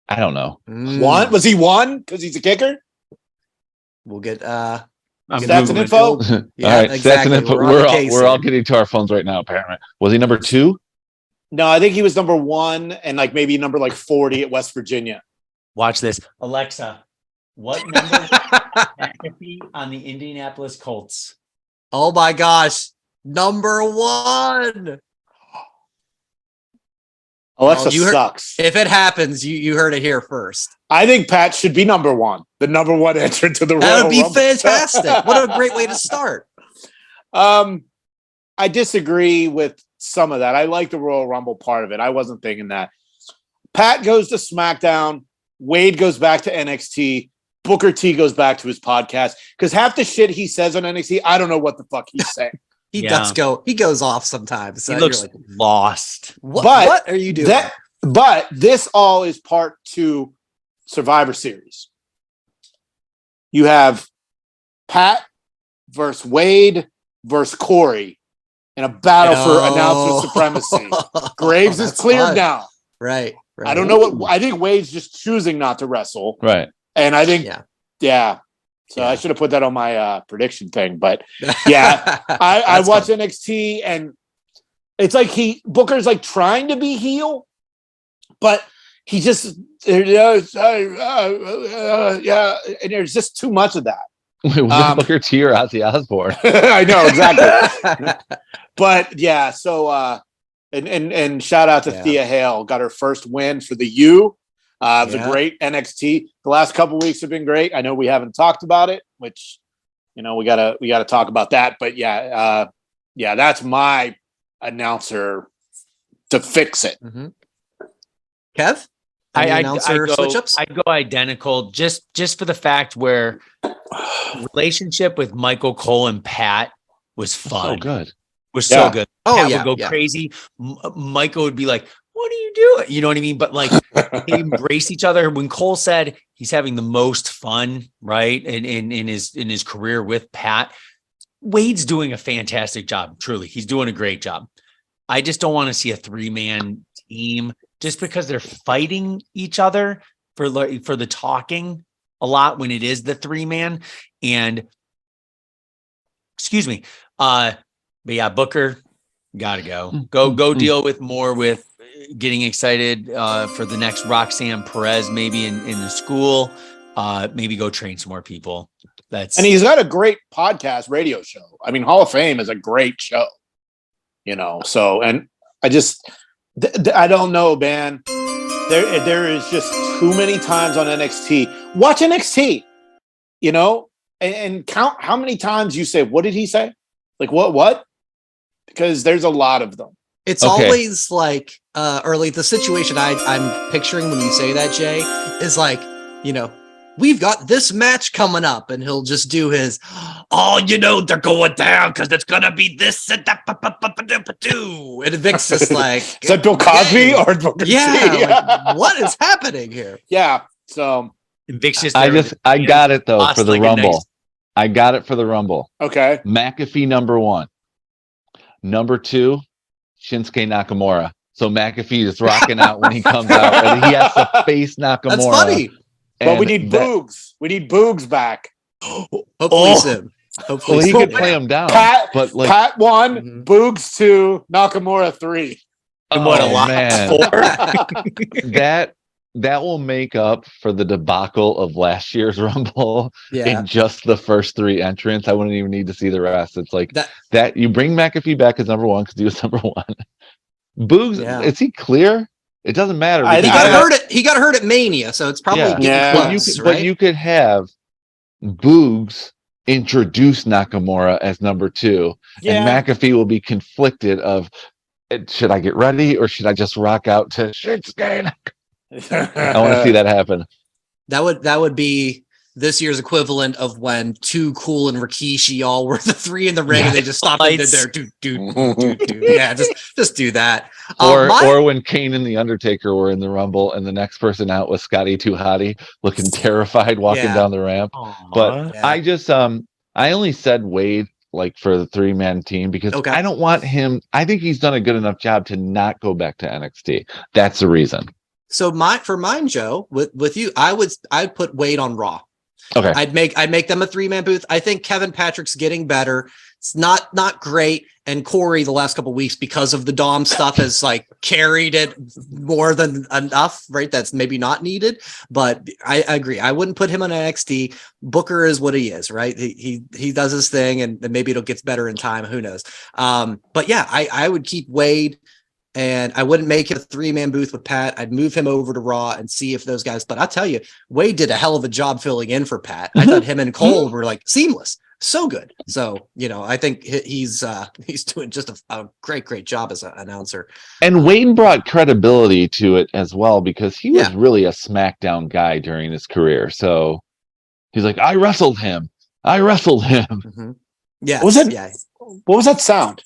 I don't know. 1? Was he 1 because he's a kicker? We'll get stats and info. All right, exactly. stats and info. We're all getting to our phones right now. Apparently, was he number 2? No, I think he was number 1 and maybe number 40 at West Virginia. Watch this. Alexa, what number is McAfee on the Indianapolis Colts? Oh my gosh. Number 1. Alexa sucks. If it happens, you heard it here first. I think Pat should be number 1. The number 1 entrant to the Royal Rumble. That would be fantastic. What a great way to start. I disagree with some of that. I like the Royal Rumble part of it. I wasn't thinking that. Pat goes to SmackDown. Wade goes back to NXT. Booker T goes back to his podcast. Because half the shit he says on NXT, I don't know what the fuck he's saying. He goes off sometimes. So he looks lost. What are you doing? But this all is part 2 Survivor Series. You have Pat versus Wade versus Corey in a battle for announcer supremacy. Graves is cleared now. Right. I don't know what I think. Wade's just choosing not to wrestle. Right. And I think, So I should have put that on my prediction thing. But I watch NXT and it's like Booker's trying to be heel, but he just, and there's just too much of that. Was it Booker T or Ozzy Osbourne? I know, exactly. But yeah, so and shout out to Thea Hale, got her first win for the U. It was a great NXT. The last couple weeks have been great. I know we haven't talked about it, which we gotta talk about that. But that's my announcer to fix it. Mm-hmm. Kev? I go identical just for the fact where relationship with Michael Cole and Pat was fun. So good. So good. Oh, Pat would go crazy. Michael would be like, what are you doing? You know what I mean? But they embrace each other. When Cole said he's having the most fun, right? In his career with Pat, Wade's doing a fantastic job. Truly. He's doing a great job. I just don't want to see a 3-man team just because they're fighting each other for the talking a lot when it is the 3-man. And excuse me. But yeah, Booker, gotta go deal with more with getting excited for the next Roxanne Perez, maybe in the school. Maybe go train some more people. And he's got a great podcast radio show. I mean, Hall of Fame is a great show, so, and I just, I don't know, man. There is just too many times on NXT. Watch NXT, and count how many times you say, what did he say? Like, what? Because there's a lot of them. It's always like, early, the situation I'm picturing when you say that, Jay, is like, we've got this match coming up, and he'll just do his, they're going down because it's going to be this and that. And Vic's just like, is that Bill Cosby or Booker T? Like, what is happening here? Yeah. So Vic's just, I got it though for the like Rumble. I got it for the Rumble. Okay. McAfee number 1. Number 2, Shinsuke Nakamura. So McAfee is rocking out when he comes out, and he has to face Nakamura. That's funny. But we need Boogs. We need Boogs back. Hopefully soon. Hopefully he soon. could play him down. Pat 1, Mhm. Boogs 2, Nakamura 3. what a lot. Man. That will make up for the debacle of last year's Rumble in just the first 3 entrants. I wouldn't even need to see the rest. It's like that you bring McAfee back as number 1 because he was number 1. Boogs, is he clear? It doesn't matter. He got hurt at Mania, so it's probably getting close, but you could have Boogs introduce Nakamura as number 2, and McAfee will be conflicted of, should I get ready or should I just rock out to Shinsuke? I want to see that happen. That would be this year's equivalent of when Too Cool and Rikishi all were the 3 in the ring, and they just stopped and did their do. Yeah, just do that. Or when Kane and the Undertaker were in the Rumble, and the next person out was Scotty 2 Hotty, looking terrified walking down the ramp. But I just I only said Wade like for the 3-man team because I don't want him. I think he's done a good enough job to not go back to NXT. That's the reason. So for mine, Joe, with you, I'd put Wade on Raw. Okay. I'd make them a 3-man booth. I think Kevin Patrick's getting better. It's not great. And Corey the last couple of weeks, because of the Dom stuff, has like carried it more than enough, right? That's maybe not needed, but I agree. I wouldn't put him on NXT. Booker is what he is, right? He does his thing, and maybe it'll get better in time. Who knows? But yeah, I would keep Wade. And I wouldn't make it a 3-man booth with Pat. I'd move him over to Raw and see if those guys. But I'll tell you, Wade did a hell of a job filling in for Pat. I thought him and Cole were like seamless, so good. So I think he's doing just a great job as an announcer. And Wade brought credibility to it as well because he was really a SmackDown guy during his career. So he's like, I wrestled him. Mm-hmm. Yeah. What was it? Yeah. What was that sound?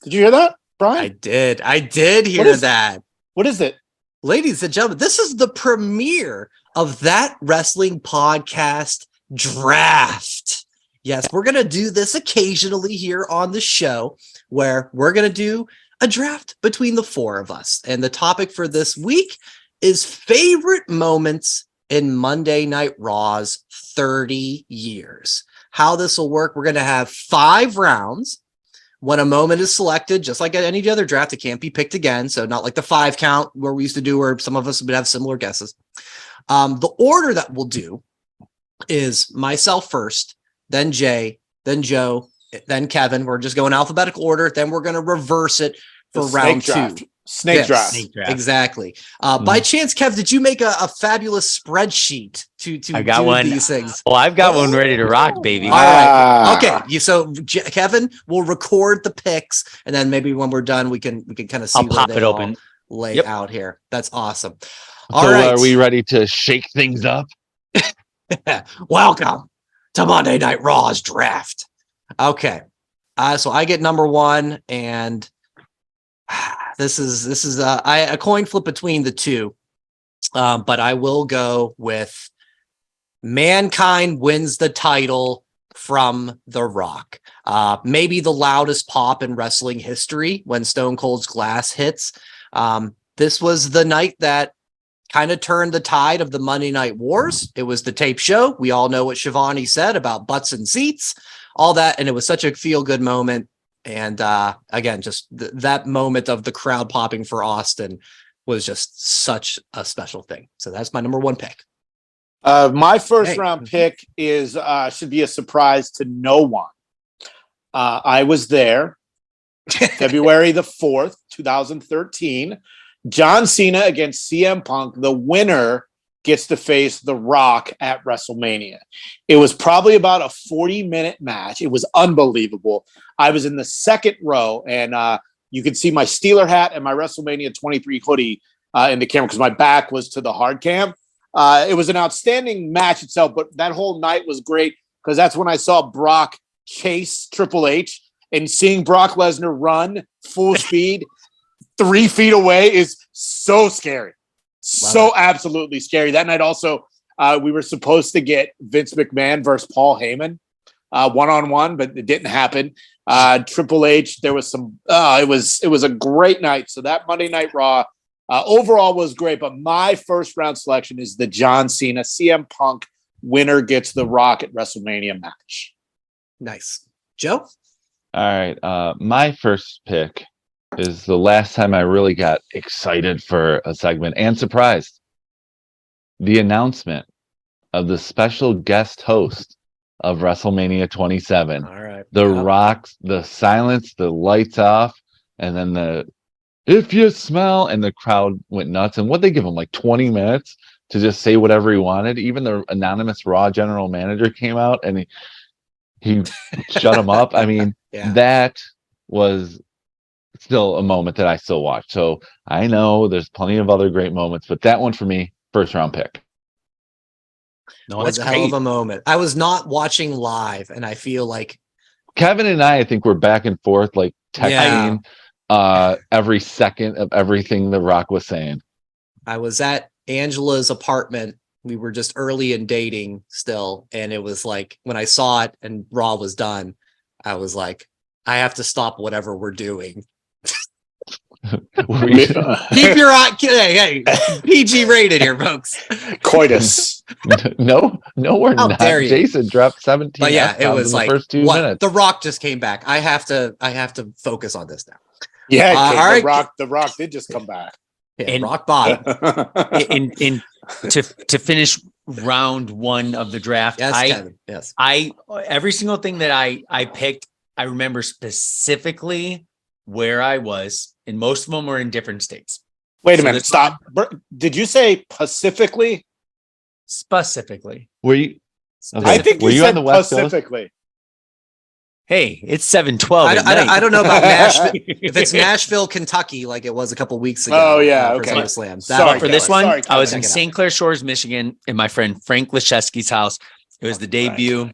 Did you hear that, Brian? I did hear that. What is it? Ladies and gentlemen, this is the premiere of That Wrestling Podcast Draft. Yes, we're going to do this occasionally here on the show where we're going to do a draft between the 4 of us. And the topic for this week is favorite moments in Monday Night Raw's 30 years. How this will work, we're going to have 5 rounds. When a moment is selected, just like at any other draft, it can't be picked again. So not like the 5 count where we used to do, where some of us would have similar guesses. The order that we'll do is myself first, then Jay, then Joe, then Kevin. We're just going alphabetical order. Then we're going to reverse it for round 2. Snake draft. Exactly. By chance, Kev, did you make a fabulous spreadsheet to I got do one. these things? Well, I've got one ready to rock, baby. All right. Okay. So Kevin will record the picks, and then maybe when we're done, we can kind of see. I'll pop it open. Lay out here. That's awesome. All right. Are we ready to shake things up? Welcome to Monday Night Raw's draft. Okay. So I get number 1, and this is a coin flip between the 2, but I will go with Mankind wins the title from The Rock. Maybe the loudest pop in wrestling history when Stone Cold's glass hits. This was the night that kind of turned the tide of the Monday Night Wars. It was the tape show. We all know what Shivani said about butts and seats. all that. And it was such a feel good moment. And again, just that moment of the crowd popping for Austin was just such a special thing. So that's my number one pick. My first round pick is should be a surprise to no one. I was there February the 4th, 2013. John Cena against CM Punk. The winner gets to face The Rock at WrestleMania. It was probably about a 40-minute match. It was unbelievable. I was in the second row, and you could see my Steeler hat and my WrestleMania 23 hoodie in the camera because my back was to the hard cam. It was an outstanding match itself, but that whole night was great because that's when I saw Brock chase Triple H, and seeing Brock Lesnar run full speed 3 feet away is so scary. Absolutely scary. That night also, we were supposed to get Vince McMahon versus Paul Heyman one-on-one, but it didn't happen. Triple H, there was some, it was a great night. So that Monday Night Raw overall was great, but my first round selection is the John Cena CM Punk winner gets The Rock at WrestleMania match. Nice. Joe? All right. My first pick is the last time I really got excited for a segment and surprised. The announcement of the special guest host of WrestleMania 27. All right. The Rock's, the silence, the lights off, and then the if you smell, and the crowd went nuts. And what they give him, like 20 minutes to just say whatever he wanted. Even the anonymous Raw general manager came out and he shut him up. I mean, that was still a moment that I still watch. So I know there's plenty of other great moments, but that one for me, first round pick. No, that's a hell of a moment. I was not watching live, and I feel like Kevin and I think we're back and forth, like texting every second of everything The Rock was saying. I was at Angela's apartment. We were just early in dating still. And it was like, when I saw it and Raw was done, I was like, I have to stop whatever we're doing. Keep your eye. Hey, PG rated here, folks. Coitus. No, we're How not. dare you. Jason dropped 17. But yeah, it was in like the first 2 minutes. The Rock just came back. I have to focus on this now. Yeah, all right. The Rock did just come back. Yeah, and rock bottom. To finish round one of the draft, Kevin. Yes. Every single thing that I picked, I remember specifically where I was, and most of them were in different states. Wait a minute, stop. Did you say Pacifically? Specifically. Were you? Okay. I think were you said on the West Pacifically. Coast? Hey, it's 7:12. I don't know about Nashville. If it's Nashville, Kentucky, like it was a couple weeks ago. Oh yeah, for okay. SummerSlam. Sorry, for this one, I was in Check it St. Clair Shores, Michigan, in my friend Frank Leszewski's house. It was the debut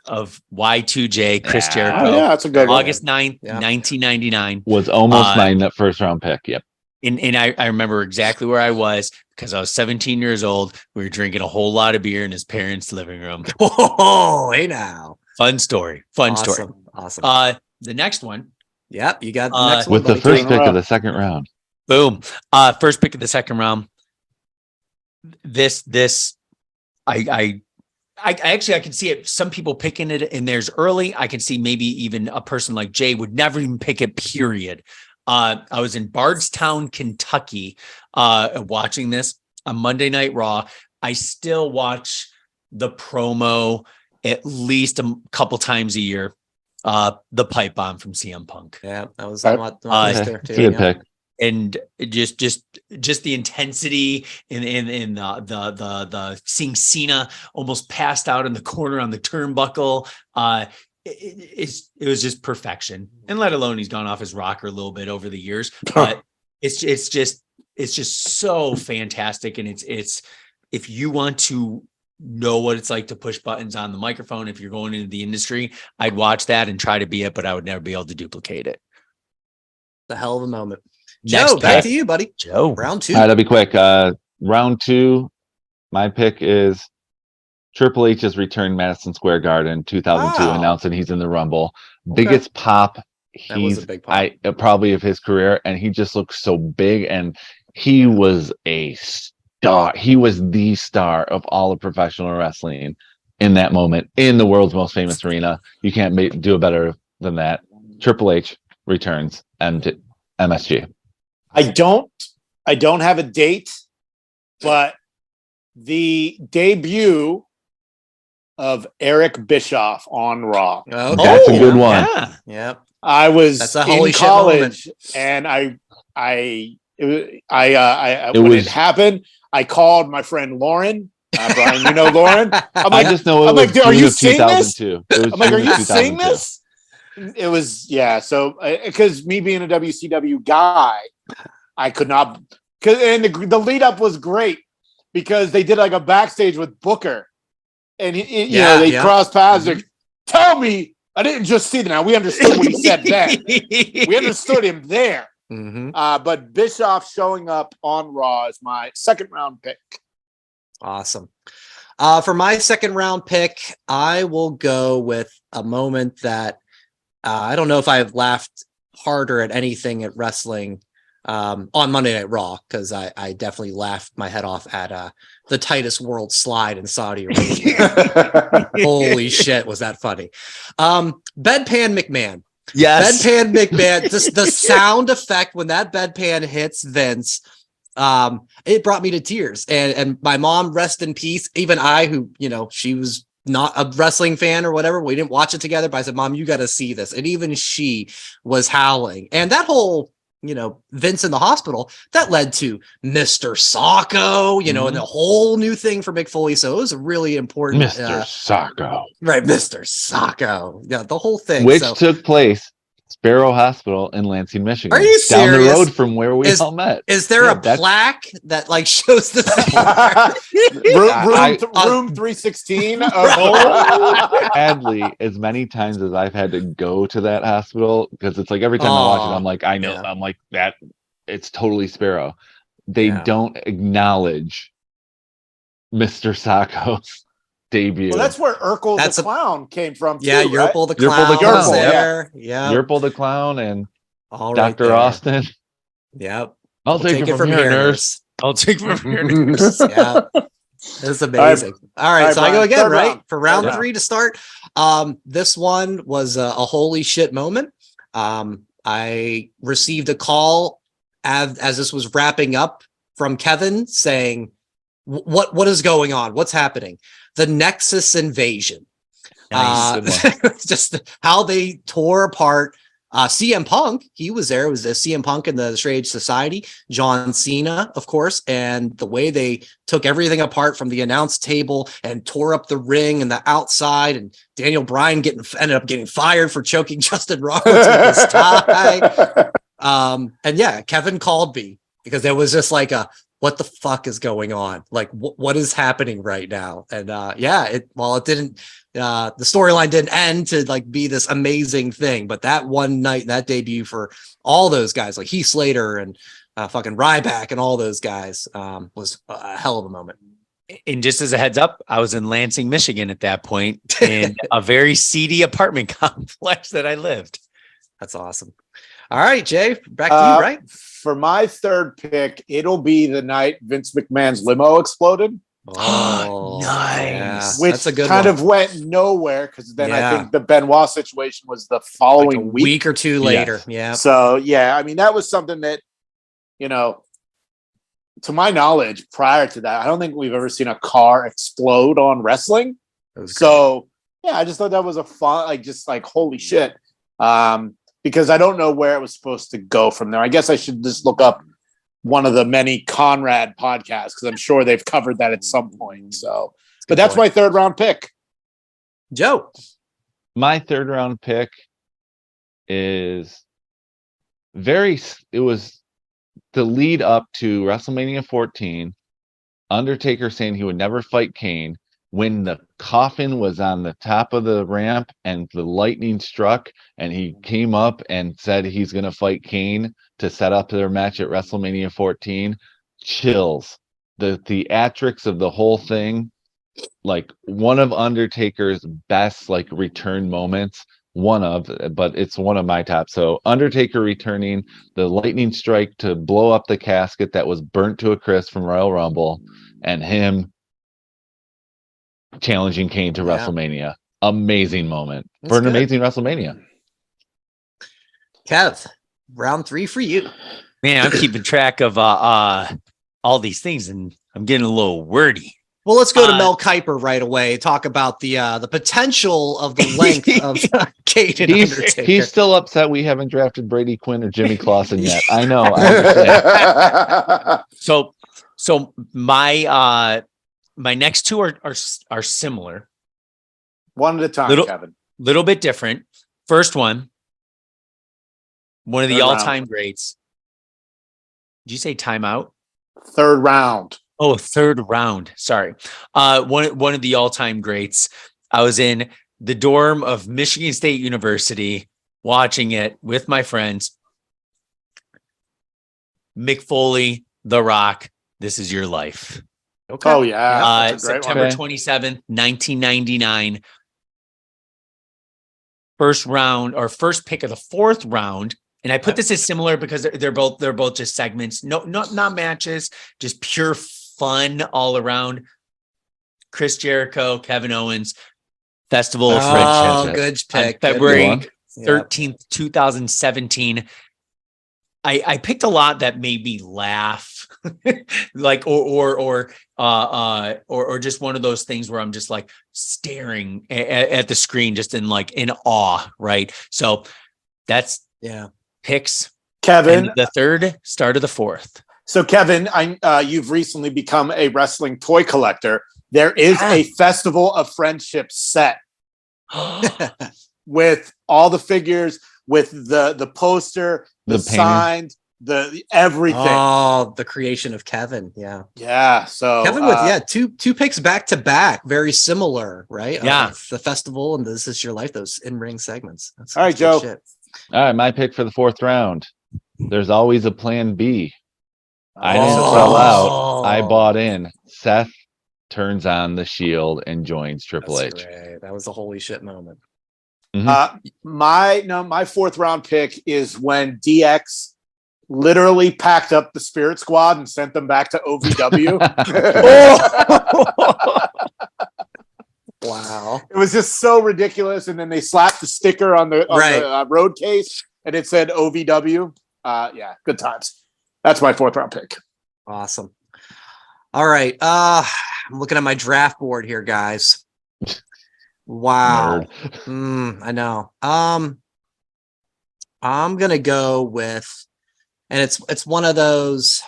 of Y2J, Chris Jericho. Oh, yeah, that's a good August one. 9th, 1999. Was almost my first round pick. Yep. And I remember exactly where I was because I was 17 years old. We were drinking a whole lot of beer in his parents' living room. Oh, hey now. Fun story. Awesome. The next one. Yep, you got the next one. With the first pick of the second round. Boom. First pick of the second round. I actually, I can see it. Some people picking it in theirs early. I can see maybe even a person like Jay would never even pick it, period. I was in Bardstown, Kentucky, watching this on Monday Night Raw. I still watch the promo at least a couple times a year. The pipe bomb from CM Punk. Yeah, that was on my list there too. Good pick. And just the intensity in the seeing Cena almost passed out in the corner on the turnbuckle. It was just perfection. And let alone he's gone off his rocker a little bit over the years, but it's just so fantastic. And it's if you want to know what it's like to push buttons on the microphone, if you're going into the industry, I'd watch that and try to be it, but I would never be able to duplicate it. The hell of a moment. Next Joe, back to you, buddy. Joe. Round two. All right, that'll be quick. Round two, my pick is Triple H's return Madison Square Garden 2002, announcing he's in the Rumble. Okay. Biggest pop That was a big pop. probably of his career, and he just looks so big, and he was a star. He was the star of all of professional wrestling in that moment in the world's most famous arena. You can't do it better than that. Triple H returns and MSG. I don't have a date, but the debut of Eric Bischoff on Raw. Okay. That's a good one. Yeah. Yep. I was That's a holy in shit moment. college, and when it happened, I called my friend Lauren. Brian, you know Lauren. I just know it I'm was like, June are you of seeing this? 2002. It was I'm like, June are you of seeing 2002. this? It was, yeah. So, because me being a WCW guy, I could not. And the lead up was great because they did like a backstage with Booker, and they crossed paths. Like, tell me, I didn't just see that. Now we understood what he said then. We understood him there. Mm-hmm. But Bischoff showing up on Raw is my second round pick. Awesome. For my second round pick, I will go with a moment that I don't know if I've laughed harder at anything at wrestling on Monday Night Raw, because I definitely laughed my head off at the Titus World slide in Saudi Arabia. Holy shit, was that funny. Bedpan McMahon. Yes. Bedpan McMahon, just the sound effect when that bedpan hits Vince, it brought me to tears. And my mom, rest in peace, even I, who, she was not a wrestling fan or whatever, we didn't watch it together, but I said, Mom, you got to see this. And even she was howling. And that whole, Vince in the hospital, that led to Mr. Sacco, and a whole new thing for Mick Foley. So it was a really important Mr. Sacco. Right, Mr. Sacco. Yeah, the whole thing. Which took place Sparrow Hospital in Lansing, Michigan. Are you serious? Down the road from where we all met. Is there a plaque that shows the room 316? Sadly, as many times as I've had to go to that hospital, because it's like every time I watch it, I'm like, I know, I'm like, that it's totally Sparrow. They don't acknowledge Mr. Sacco's debut. Well, that's where Urkel the Clown came from, too. Yeah, Yerpel the Clown. Yerpel there. Yeah. Yerpel the Clown and all Dr. Right Austin. Yep. I'll take it from here, nurse. I'll take it from here, nurse. Yeah. It's amazing. All right, so Brian, I go again, right? Round. For round three to start. This one was a holy shit moment. I received a call as this was wrapping up from Kevin saying, what is going on? What's happening? The Nexus invasion. Nice. Just how they tore apart CM Punk. He was there. It was CM Punk and the Straight Edge Society. John Cena, of course, and the way they took everything apart from the announce table and tore up the ring and the outside, and Daniel Bryan ended up getting fired for choking Justin Roberts with his tie. And yeah, Kevin called me because there was just like what the fuck is going on? Like, what is happening right now? And it didn't, the storyline didn't end to be this amazing thing, but that one night, that debut for all those guys, like Heath Slater and fucking Ryback and all those guys, was a hell of a moment. And just as a heads up, I was in Lansing, Michigan at that point in a very seedy apartment complex that I lived. That's awesome. All right, Jay, back to you, right? For my third pick, it'll be the night Vince McMahon's limo exploded. Oh, nice. Which that's a good kind of went nowhere, because then I think the Benoit situation was the following week or two later. Yeah. So, I mean, that was something that, to my knowledge, prior to that, I don't think we've ever seen a car explode on wrestling. So, I just thought that was a fun, holy shit. Because I don't know where it was supposed to go from there. I guess I should just look up one of the many Conrad podcasts, because I'm sure they've covered that at some point. So, but that's my third round pick. Joe. My third round pick is it was the lead up to WrestleMania 14, Undertaker saying he would never fight Kane. When the coffin was on the top of the ramp and the lightning struck, and he came up and said he's going to fight Kane to set up their match at WrestleMania 14, chills. The theatrics of the whole thing, one of Undertaker's best return moments, but it's one of my top. So Undertaker returning, the lightning strike to blow up the casket that was burnt to a crisp from Royal Rumble, and him challenging Kane to WrestleMania. Amazing moment for an good. amazing WrestleMania. Kev, round 3 for you. Man, I'm keeping track of all these things, and I'm getting a little wordy. Well, let's go to Mel Kiper right away. Talk about the potential of the length of Kane and Undertaker. He's still upset we haven't drafted Brady Quinn or Jimmy Clausen yet. I know. I understand. So my next two are similar. One at a time, Kevin. Little bit different. First one of the all-time greats. Did you say timeout? Third round. Oh, third round. Sorry. One of the all-time greats. I was in the dorm of Michigan State University watching it with my friends. Mick Foley, The Rock, This Is Your Life. Okay. Oh, yeah. September 27th, 1999. First round or first pick of the fourth round. And I put this as similar because they're both just segments. No, not matches, just pure fun all around. Chris Jericho, Kevin Owens, Festival of Friendship. Oh, good pick. February 13th, 2017. I picked a lot that made me laugh, like or just one of those things where I'm just like staring at the screen, just in awe, right? So that's picks. Kevin, and the third, start of the fourth. So Kevin, you've recently become a wrestling toy collector. There is a Festival of Friendship set with all the figures, with the poster, the signed, the everything. Oh, the creation of Kevin. Yeah. Yeah. So Kevin with two picks back to back, very similar, right? Yeah. The festival and This Is Your Life, those in-ring segments. All right, Joe. Shit. All right, my pick for the fourth round. There's always a plan B. I didn't Oh. sell out. I bought in. Seth turns on the Shield and joins Triple H. Great. That was a holy shit moment. My fourth round pick is when DX literally packed up the Spirit Squad and sent them back to OVW. Wow. It was just so ridiculous. And then they slapped the sticker on the road case and it said OVW. Yeah, good times. That's my fourth round pick. Awesome. All right. I'm looking at my draft board here, guys. Wow. I know. I'm gonna go with, and it's one of those,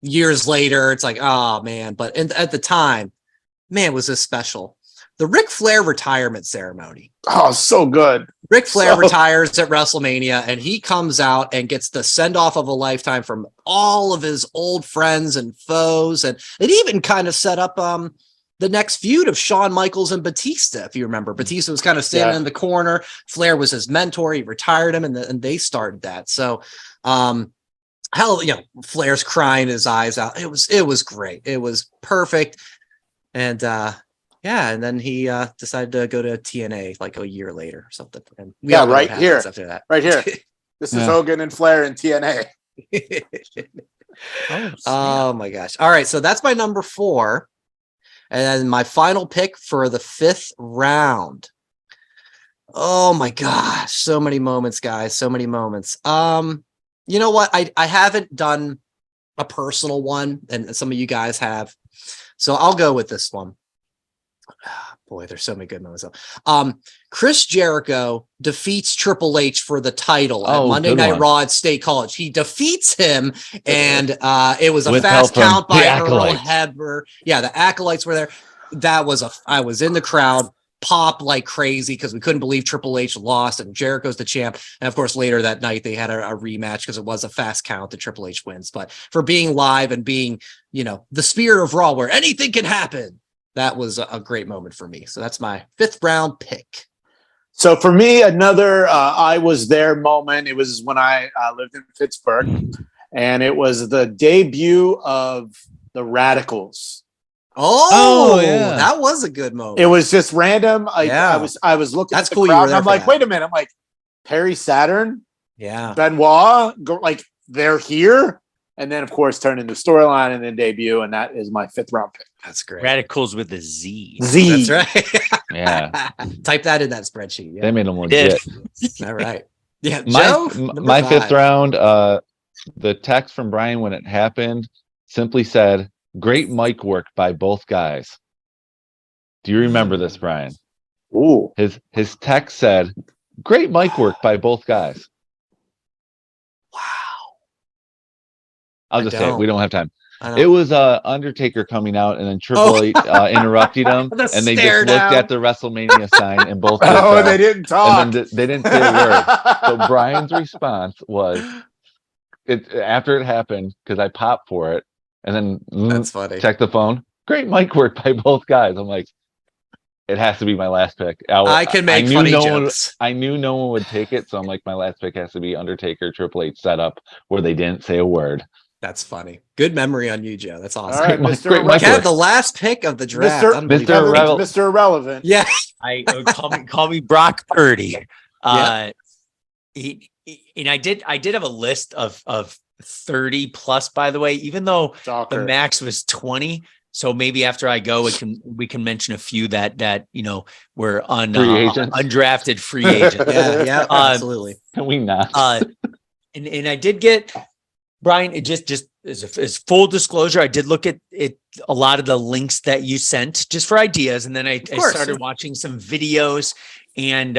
years later, it's like, oh man, but at the time, man, was this special. The Ric Flair retirement ceremony. Oh, so good. Ric Flair retires at WrestleMania, and he comes out and gets the send-off of a lifetime from all of his old friends and foes. And it even kind of set up the next feud of Shawn Michaels and Batista, if you remember. Batista was kind of standing in the corner. Flair was his mentor. He retired him, and they started that. So, Flair's crying his eyes out. It was great. It was perfect. And and then he decided to go to TNA like a year later or something. And right here. After that. Right here. This is Hogan and Flair in TNA. Oh my gosh. All right. So that's my number 4. And then my final pick for the 5th round. Oh my gosh. So many moments, guys. So many moments. You know what? I haven't done a personal one, and some of you guys have. So I'll go with this one. Boy, there's so many good moments. Chris Jericho defeats Triple H for the title at Monday Night Raw at State College. He defeats him, and it was a fast count by Earl Hebner. Yeah, the acolytes were there. I was in the crowd, pop like crazy because we couldn't believe Triple H lost and Jericho's the champ. And of course, later that night they had a rematch because it was a fast count that Triple H wins. But for being live and being, the spirit of Raw where anything can happen, that was a great moment for me. So that's my 5th round pick. So for me, another I was there moment. It was when I lived in Pittsburgh, and it was the debut of the Radicals. Oh yeah, that was a good moment. It was just random. I was looking. That's at the cool. crowd, You were there. I'm like, wait a minute. I'm like, Perry Saturn, yeah, Benoit, they're here. and then of course turned into storyline and then debut, and that is my 5th round pick. That's great. Radicals with a Z. Z. That's right. Yeah. Type that in that spreadsheet. Yeah. They made them legit. All right. Yeah. My, Joe, my 5th 5. round, the text from Brian when it happened simply said, "Great mic work by both guys." Do you remember this, Brian? Ooh. His text said, "Great mic work by both guys." Wow. I'll just say it. We don't have time. I It know. was Undertaker coming out, and then Triple H interrupted him, The and they stare just looked down. at the WrestleMania sign, and both. Oh, they didn't talk. And then they didn't say a word. So Brian's response was, after it happened, because I popped for it, and then That's funny. check the phone. Great mic work by both guys. I'm like, it has to be my last pick. I can make funny jokes. I knew no one would take it, so I'm like, my last pick has to be Undertaker Triple H setup where they didn't say a word. That's funny. Good memory on you, Joe. That's awesome. All right, Great Mr. mic work. Kev, the last pick of the draft. Mr. Irrelevant. Yeah. Call me Brock Purdy. Yeah. And I did have a list of 30 plus, by the way, even though Stalker. the max was 20. So maybe after I go, we can mention a few that were undrafted free agents. Yeah, absolutely. Can we not? And I did get Brian. It just as full disclosure, I did look at it, a lot of the links that you sent just for ideas, and then I started watching some videos, and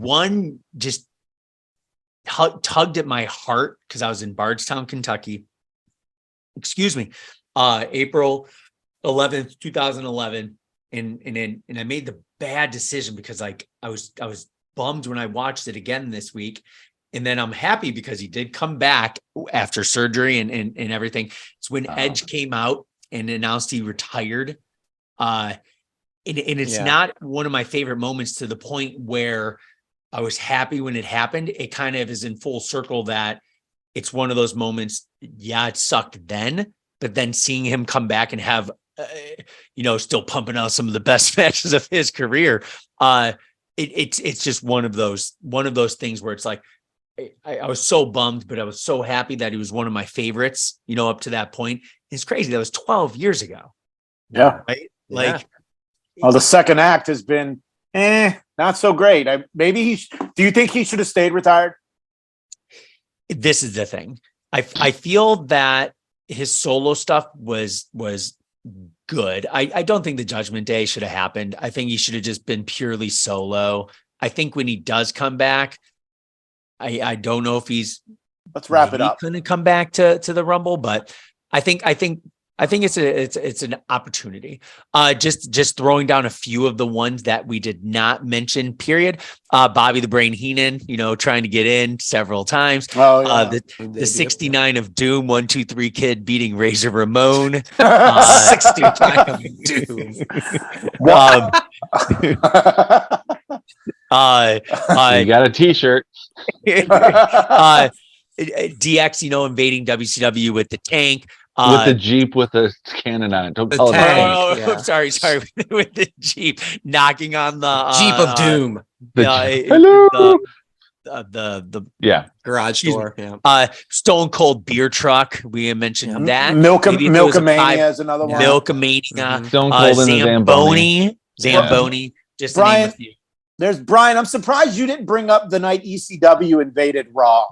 one just tugged at my heart because I was in Bardstown, Kentucky. Excuse me. April 11th, 2011. And I made the bad decision because I was bummed when I watched it again this week. And then I'm happy because he did come back after surgery and everything. It's when Edge came out and announced he retired. And it's not one of my favorite moments, to the point where I was happy when it happened. It kind of is in full circle that it's one of those moments. Yeah, it sucked then, but then seeing him come back and have, still pumping out some of the best matches of his career. It's just one of those things where it's like, I was so bummed, but I was so happy that he was one of my favorites, up to that point. It's crazy. That was 12 years ago. Yeah. Right. Yeah. Like, the second act has been, not so great. Do you think he should have stayed retired? this is the thing. I feel that his solo stuff was good. I don't think the Judgment Day should have happened. I think he should have just been purely solo. I think when he does come back, I don't know if he's let's wrap it up. Going to come back to the Rumble, but I think it's an opportunity. Just throwing down a few of the ones that we did not mention. Period. Bobby the Brain Heenan, trying to get in several times. Oh, yeah. The 69 of Doom, 1, 2, 3 Kid beating Razor Ramon. 69 of Doom. You got a T-shirt. DX, invading WCW with the tank. With the Jeep with the cannon on it. Don't call it I'm sorry. With the Jeep knocking on the Jeep of Doom. Hello. The garage door. Yeah. Stone Cold Beer Truck. We had mentioned that. Milkamania is another one. Milkamania. Mm-hmm. Stone Cold and Zamboni. Zamboni. Just Brian, to name a few. There's Brian. I'm surprised you didn't bring up the night ECW invaded Raw.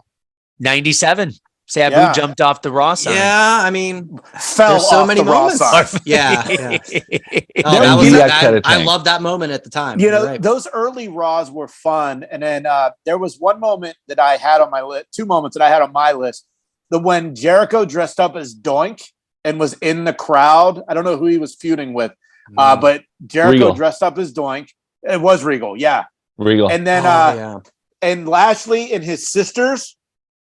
97. Sabu jumped off the Raw sign. Yeah, I mean, fell there's so off many the Raw moments. sign. Yeah. I love that moment at the time. Those early Raws were fun. And then there was one moment that I had on my list, 2 moments that I had on my list. When Jericho dressed up as Doink and was in the crowd. I don't know who he was feuding with, but Jericho dressed up as Doink. It was Regal, yeah. Regal. And then and Lashley and his sisters.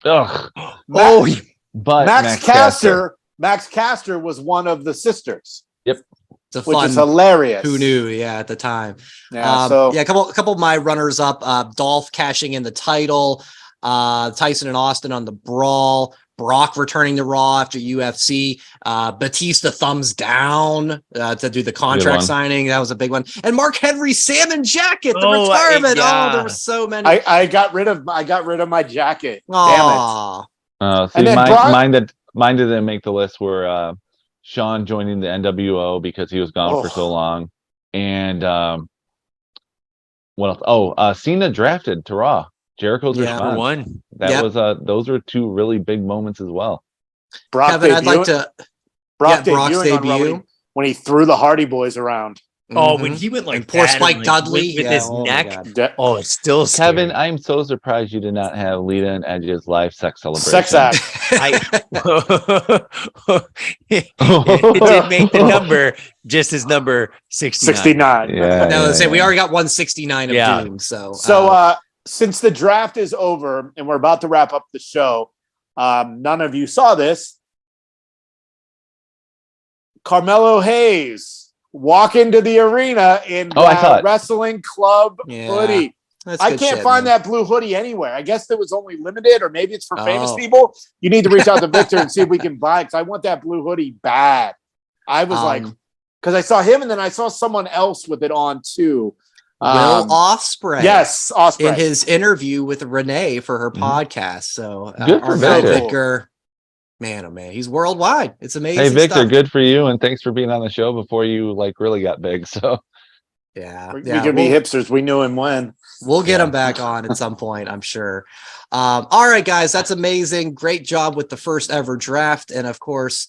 Ugh. But Max Caster was one of the sisters. Yep. Which is hilarious. Who knew? Yeah, at the time. Yeah. A couple of my runners up. Dolph cashing in the title. Tyson and Austin on the Brawl. Brock returning to Raw after UFC. Batista thumbs down to do the contract signing. That was a big one. And Mark Henry salmon jacket, the retirement. There were so many. I got rid of my jacket. Damn it. See, And then mine didn't make the list. Were Sean joining the NWO because he was gone for so long, and what else? Oh, Cena drafted to Raw. Jericho's response. One. That was those were two really big moments as well. Kevin, I'd like to Brock's debut when he threw the Hardy Boys around. Oh, when he went like and poor that Spike and, Dudley with his neck. It's still scary. Kevin, I'm so surprised you did not have Lita and Edge's live sex celebration. Sex act. It did make the number just as number 69. 69. Yeah, we already got 169 of Doom. So since the draft is over and we're about to wrap up the show, none of you saw this. Carmelo Hayes walk into the arena in wrestling club hoodie. I can't find that blue hoodie anywhere. I guess it was only limited, or maybe it's for famous people. You need to reach out to Victor and see if we can buy it, because I want that blue hoodie bad. I was like, because I saw him and then I saw someone else with it on too. Will Ospreay. Yes, Ospreay. In his interview with Renee for her podcast. So good for Victor. Man, oh man, he's worldwide. It's amazing. Hey, Victor, stuff. Good for you, and thanks for being on the show before you really got big. So, we could be hipsters. We knew him when. We'll get him back on at some point, I'm sure. All right, guys, that's amazing. Great job with the first ever draft, and of course,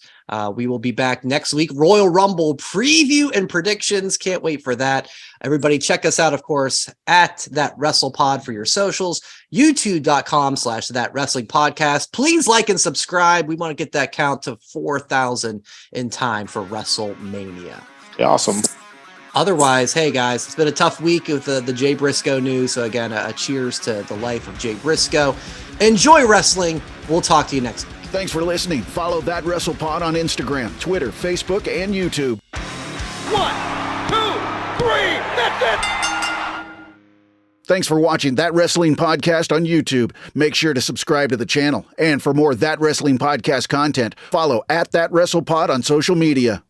we will be back next week. Royal Rumble preview and predictions. Can't wait for that. Everybody, check us out, of course, at That WrestlePod for your socials. YouTube.com/That Wrestling Podcast. Please like and subscribe. We want to get that count to 4,000 in time for WrestleMania. Awesome. Otherwise, hey guys, it's been a tough week with the Jay Brisco news. So again, a cheers to the life of Jay Brisco. Enjoy wrestling. We'll talk to you next week. Thanks for listening. Follow That WrestlePod on Instagram, Twitter, Facebook, and YouTube. 1, 2, 3, that's it! Thanks for watching That Wrestling Podcast on YouTube. Make sure to subscribe to the channel. And for more That Wrestling Podcast content, follow at That WrestlePod on social media.